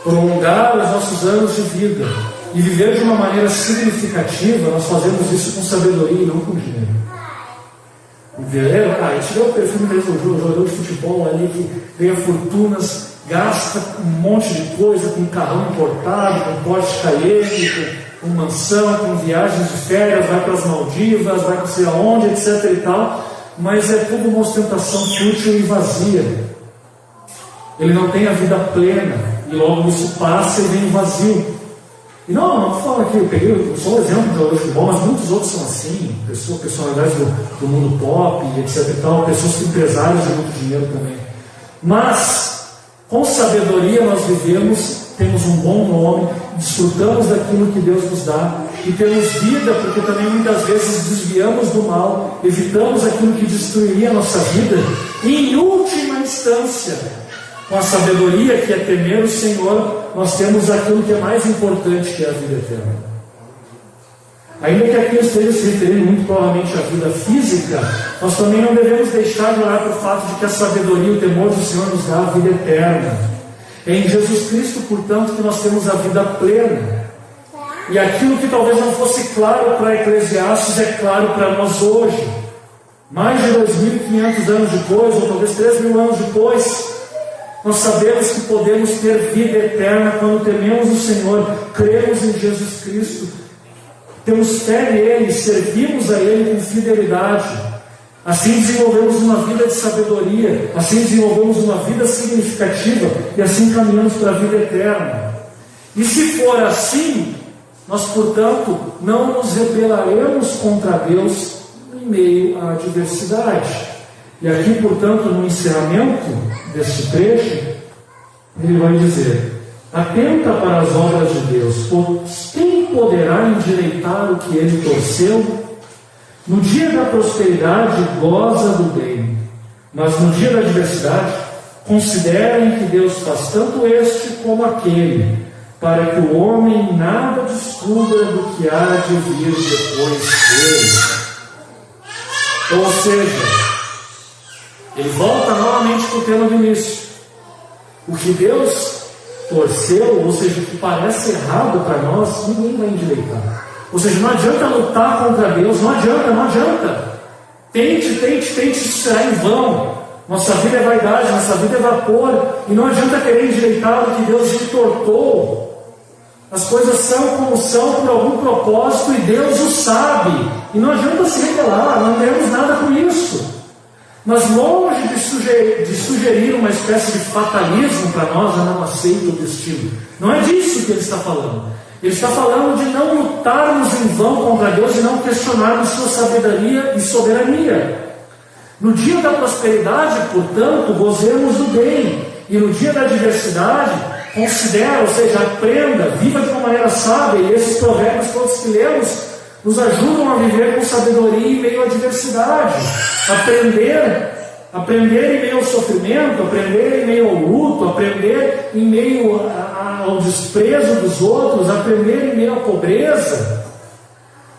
prolongar os nossos anos de vida e viver de uma maneira significativa, nós fazemos isso com sabedoria e não com dinheiro. A gente vê o perfil do jogador de futebol ali que ganha fortunas, gasta um monte de coisa, com carrão importado, com Porsche Cayenne, com mansão, com viagens de férias, vai para as Maldivas, vai para sei aonde, etc e tal, mas é tudo uma ostentação fútil e vazia. Ele não tem a vida plena, e logo isso passa e vem o vazio. E não falo aqui, eu peguei só um exemplo de jogador de futebol, mas muitos outros são assim, personalidades do mundo pop, etc e tal, pessoas empresários de muito dinheiro também. Mas, com sabedoria nós vivemos, temos um bom nome, desfrutamos daquilo que Deus nos dá, e temos vida, porque também muitas vezes desviamos do mal, evitamos aquilo que destruiria a nossa vida, e em última instância, com a sabedoria que é temer o Senhor, nós temos aquilo que é mais importante, que é a vida eterna. Ainda que aqui eu esteja se referindo muito provavelmente à vida física, nós também não devemos deixar de olhar para o fato de que a sabedoria e o temor do Senhor nos dá a vida eterna. É em Jesus Cristo, portanto, que nós temos a vida plena. E aquilo que talvez não fosse claro para Eclesiastes é claro para nós hoje. Mais de 2.500 anos depois, ou talvez 3.000 anos depois, nós sabemos que podemos ter vida eterna quando tememos o Senhor, cremos em Jesus Cristo, temos fé nele, servimos a Ele com fidelidade. Assim desenvolvemos uma vida de sabedoria, assim desenvolvemos uma vida significativa e assim caminhamos para a vida eterna. E se for assim, nós, portanto, não nos rebelaremos contra Deus em meio à adversidade. E aqui, portanto, no encerramento deste trecho, ele vai dizer: atenta para as obras de Deus, pois quem poderá endireitar o que ele torceu? No dia da prosperidade goza do bem, mas no dia da adversidade considerem que Deus faz tanto este como aquele, para que o homem nada descubra do que há de vir depois dele. Ou seja, ele volta novamente para o tema do início. O que Deus torceu, ou seja, o que parece errado para nós, ninguém vai endireitar. Ou seja, não adianta lutar contra Deus, não adianta. Tente, isso será em vão. Nossa vida é vaidade, nossa vida é vapor, e não adianta querer endireitar o que Deus entortou. As coisas são como são por algum propósito e Deus o sabe. E não adianta se rebelar, não temos nada com isso. Mas longe de sugerir uma espécie de fatalismo para nós, eu não aceito o destino. Não é disso que ele está falando. Ele está falando de não lutarmos em vão contra Deus e não questionarmos sua sabedoria e soberania. No dia da prosperidade, portanto, gozemos do bem. E no dia da adversidade, considere, ou seja, aprenda, viva de uma maneira sábia. E esses provérbios todos que lemos nos ajudam a viver com sabedoria em meio à adversidade. Aprender Aprender em meio ao sofrimento, aprender em meio ao luto, aprender em meio ao desprezo dos outros, aprender em meio à pobreza,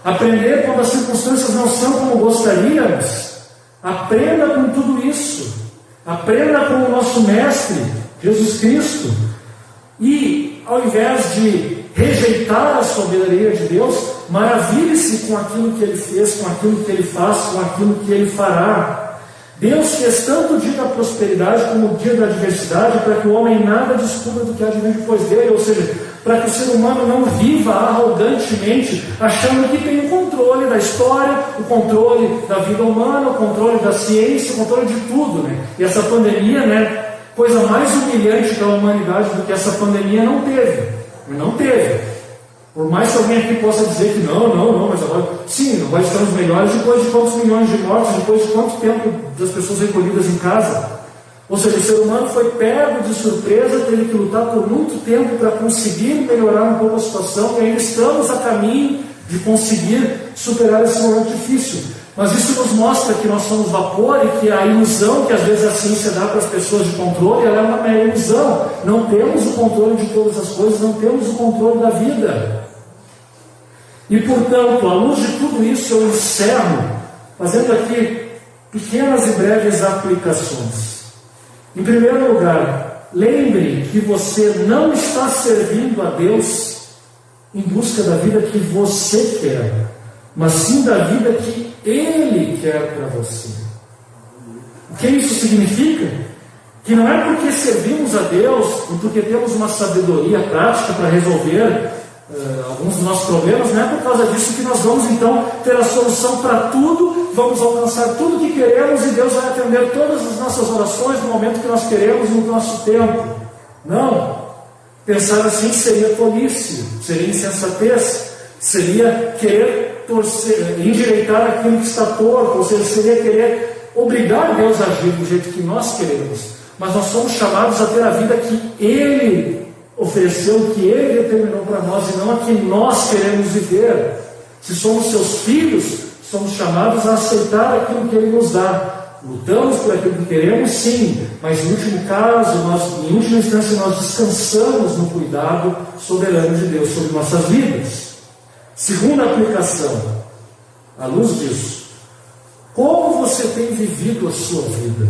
aprender quando as circunstâncias não são como gostaríamos. Aprenda com tudo isso. Aprenda com o nosso Mestre, Jesus Cristo. E ao invés de rejeitar a soberania de Deus, maravilhe-se com aquilo que Ele fez, com aquilo que Ele faz, com aquilo que Ele fará. Deus fez tanto o dia da prosperidade como o dia da adversidade para que o homem nada descubra do que há de vir depois dele, ou seja, para que o ser humano não viva arrogantemente, achando que tem o controle da história, o controle da vida humana, o controle da ciência, o controle de tudo, né? E essa pandemia, coisa mais humilhante da humanidade do que essa pandemia não teve. Não teve. Por mais que alguém aqui possa dizer que não, mas agora, sim, agora estamos melhores depois de quantos milhões de mortos, depois de quanto tempo das pessoas recolhidas em casa. Ou seja, o ser humano foi pego de surpresa, teve que lutar por muito tempo para conseguir melhorar um pouco a situação, e ainda estamos a caminho de conseguir superar esse momento difícil. Mas isso nos mostra que nós somos vapor e que a ilusão que às vezes a ciência dá para as pessoas de controle, ela é uma mera ilusão. Não temos o controle de todas as coisas, não temos o controle da vida. E portanto, à luz de tudo isso, eu encerro fazendo aqui pequenas e breves aplicações. Em primeiro lugar, lembre que você não está servindo a Deus em busca da vida que você quer, mas sim da vida que Ele quer para você. O que isso significa? Que não é porque servimos a Deus e porque temos uma sabedoria prática para resolver alguns dos nossos problemas, não é por causa disso que nós vamos então ter a solução para tudo, vamos alcançar tudo que queremos e Deus vai atender todas as nossas orações no momento que nós queremos, no nosso tempo. Não. Pensar assim seria tolice, seria insensatez, seria querer torcer, endireitar aquilo que está torto, ou seja, seria querer obrigar Deus a agir do jeito que nós queremos. Mas nós somos chamados a ter a vida que Ele ofereceu, que Ele determinou para nós, e não a que nós queremos viver. Se somos seus filhos, somos chamados a aceitar aquilo que Ele nos dá. Lutamos por aquilo que queremos, sim, mas em último caso, em última instância, nós descansamos no cuidado soberano de Deus sobre nossas vidas. Segunda aplicação, à luz disso, como você tem vivido a sua vida?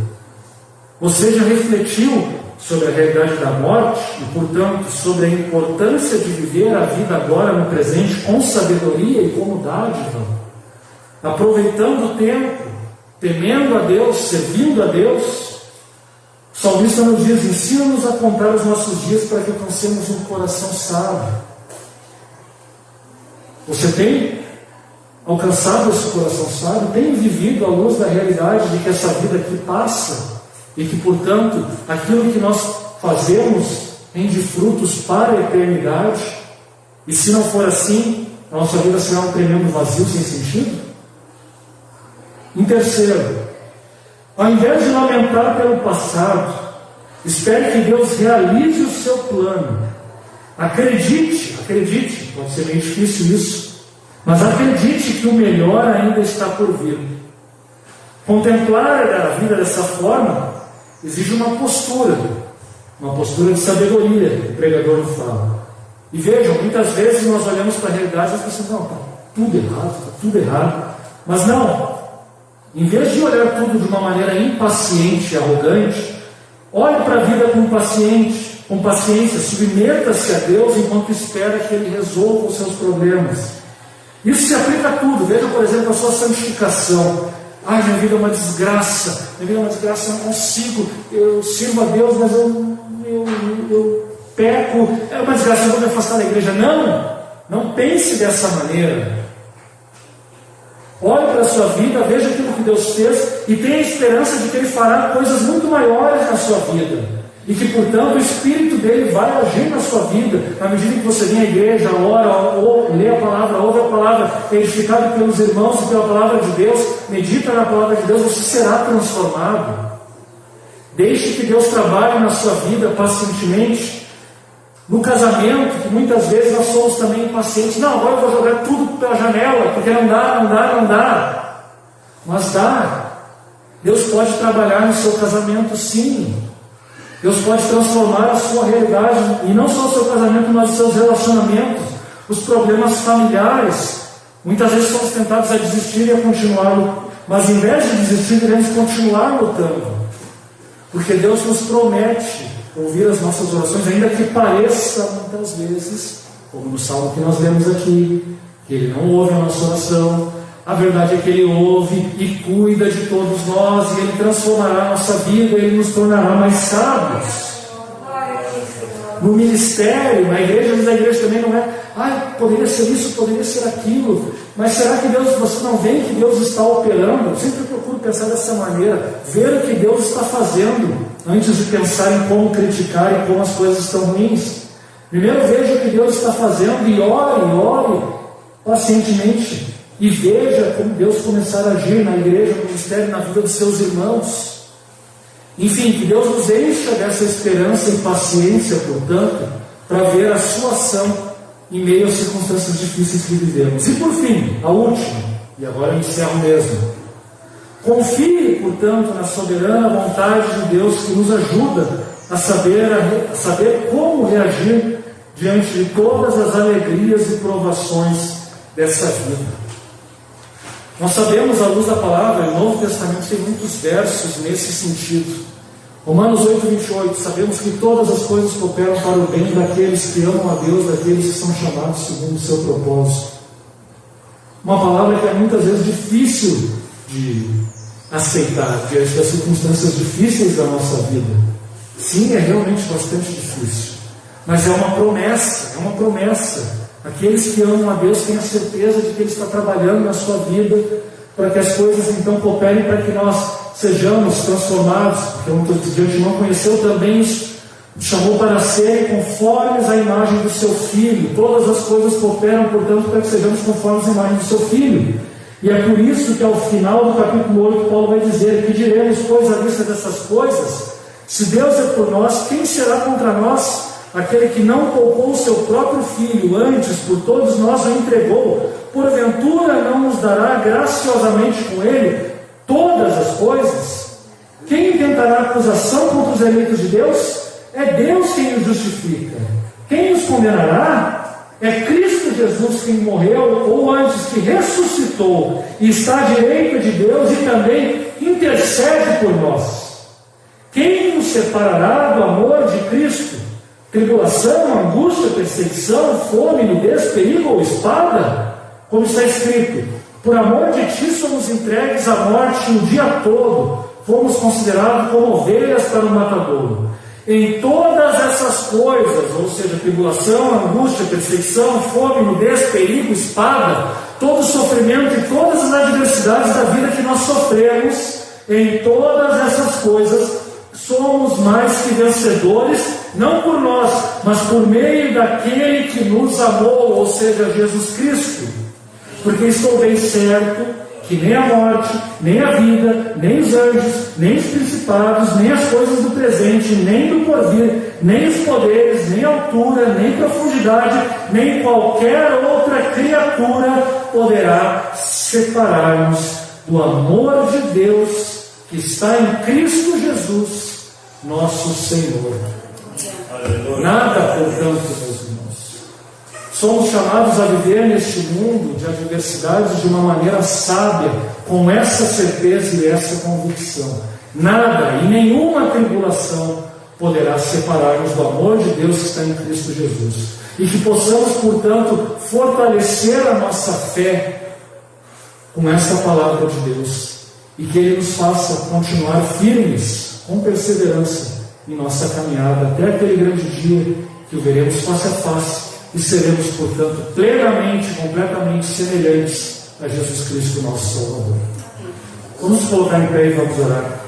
Você já refletiu sobre a realidade da morte e, portanto, sobre a importância de viver a vida agora no presente com sabedoria e como dádiva, aproveitando o tempo, temendo a Deus, servindo a Deus? O salmista nos diz: ensina-nos a contar os nossos dias para que alcancemos um coração sábio. Você tem alcançado esse coração sábio? Tem vivido à luz da realidade de que essa vida aqui passa? E que, portanto, aquilo que nós fazemos rende frutos para a eternidade? E se não for assim, a nossa vida será um tremendo vazio sem sentido? Em terceiro, ao invés de lamentar pelo passado, espere que Deus realize o seu plano. Acredite, pode ser meio difícil isso, mas acredite que o melhor ainda está por vir. Contemplar a vida dessa forma exige uma postura de sabedoria, que o pregador nos fala. E vejam, muitas vezes nós olhamos para a realidade e as pessoas não, está tudo errado. Mas não, em vez de olhar tudo de uma maneira impaciente e arrogante, olhe para a vida com paciência, submeta-se a Deus enquanto espera que Ele resolva os seus problemas. Isso se aplica a tudo. Veja, por exemplo, a sua santificação. Minha vida é uma desgraça, eu não consigo, eu sirvo a Deus, mas eu peco, é uma desgraça, eu vou me afastar da igreja. Não pense dessa maneira. Olhe para a sua vida, veja aquilo que Deus fez e tenha a esperança de que Ele fará coisas muito maiores na sua vida. E que, portanto, o Espírito dele vai agir na sua vida, na medida que você vem à igreja, ora, ou lê a palavra, ouve a palavra, é edificado pelos irmãos e pela palavra de Deus, medita na palavra de Deus, você será transformado. Deixe que Deus trabalhe na sua vida pacientemente. No casamento, que muitas vezes nós somos também impacientes. Não, agora eu vou jogar tudo pela janela, porque não dá. Mas dá. Deus pode trabalhar no seu casamento, sim. Deus pode transformar a sua realidade, e não só o seu casamento, mas os seus relacionamentos, os problemas familiares. Muitas vezes somos tentados a desistir e a continuar, mas em vez de desistir, devemos continuar lutando, porque Deus nos promete ouvir as nossas orações, ainda que pareça muitas vezes, como no salmo que nós lemos aqui, que Ele não ouve a nossa oração. A verdade é que Ele ouve e cuida de todos nós, e Ele transformará a nossa vida, Ele nos tornará mais sábios. No ministério, na igreja, mas a igreja também não é, poderia ser isso, poderia ser aquilo, mas será que Deus, você não vê que Deus está operando? Eu sempre procuro pensar dessa maneira, ver o que Deus está fazendo, antes de pensar em como criticar e como as coisas estão ruins. Primeiro veja o que Deus está fazendo e ore pacientemente, e veja como Deus começar a agir na igreja, no ministério, na vida dos seus irmãos. Enfim, que Deus nos encha dessa esperança e paciência, portanto, para ver a sua ação em meio às circunstâncias difíceis que vivemos. E por fim, a última, e agora eu encerro mesmo. Confie, portanto, na soberana vontade de Deus, que nos ajuda a saber como reagir diante de todas as alegrias e provações dessa vida. Nós sabemos, à luz da palavra, o Novo Testamento tem muitos versos nesse sentido. Romanos 8:28, sabemos que todas as coisas cooperam para o bem daqueles que amam a Deus, daqueles que são chamados segundo o seu propósito. Uma palavra que é muitas vezes difícil de aceitar diante das circunstâncias difíceis da nossa vida. Sim, é realmente bastante difícil, mas é uma promessa. Aqueles que amam a Deus têm a certeza de que Ele está trabalhando na sua vida para que as coisas então cooperem para que nós sejamos transformados, porque muitos de antemão conheceu também isso, nos chamou para serem conformes à imagem do seu Filho. Todas as coisas cooperam, portanto, para que sejamos conformes à imagem do seu Filho. E é por isso que ao final do capítulo 8 Paulo vai dizer: que diremos, pois, à vista dessas coisas? Se Deus é por nós, quem será contra nós? Aquele que não poupou o seu próprio Filho, antes por todos nós o entregou, porventura não nos dará graciosamente com Ele todas as coisas? Quem intentará acusação contra os eleitos de Deus? É Deus quem os justifica. Quem os condenará? É Cristo Jesus quem morreu, ou antes que ressuscitou, e está à direita de Deus e também intercede por nós. Quem nos separará do amor de Cristo? Tribulação, angústia, perseguição, fome, nudez, perigo ou espada? Como está escrito: por amor de ti somos entregues à morte o dia todo, fomos considerados como ovelhas para o matadouro. Em todas essas coisas, ou seja, tribulação, angústia, perseguição, fome, nudez, perigo, espada, todo sofrimento e todas as adversidades da vida que nós sofremos, em todas essas coisas somos mais que vencedores, não por nós, mas por meio daquele que nos amou, ou seja, Jesus Cristo. Porque estou bem certo que nem a morte, nem a vida, nem os anjos, nem os principados, nem as coisas do presente, nem do porvir, nem os poderes, nem a altura, nem profundidade, nem qualquer outra criatura poderá separar-nos do amor de Deus que está em Cristo Jesus, nosso Senhor. Nada, portanto, meus irmãos. Somos chamados a viver neste mundo de adversidades de uma maneira sábia, com essa certeza e essa convicção. Nada e nenhuma tribulação poderá separar-nos do amor de Deus que está em Cristo Jesus. E que possamos, portanto, fortalecer a nossa fé com essa palavra de Deus. E que Ele nos faça continuar firmes, com perseverança, em nossa caminhada, até aquele grande dia que o veremos face a face e seremos, portanto, plenamente, completamente semelhantes a Jesus Cristo, nosso Salvador. Vamos colocar em pé e vamos orar.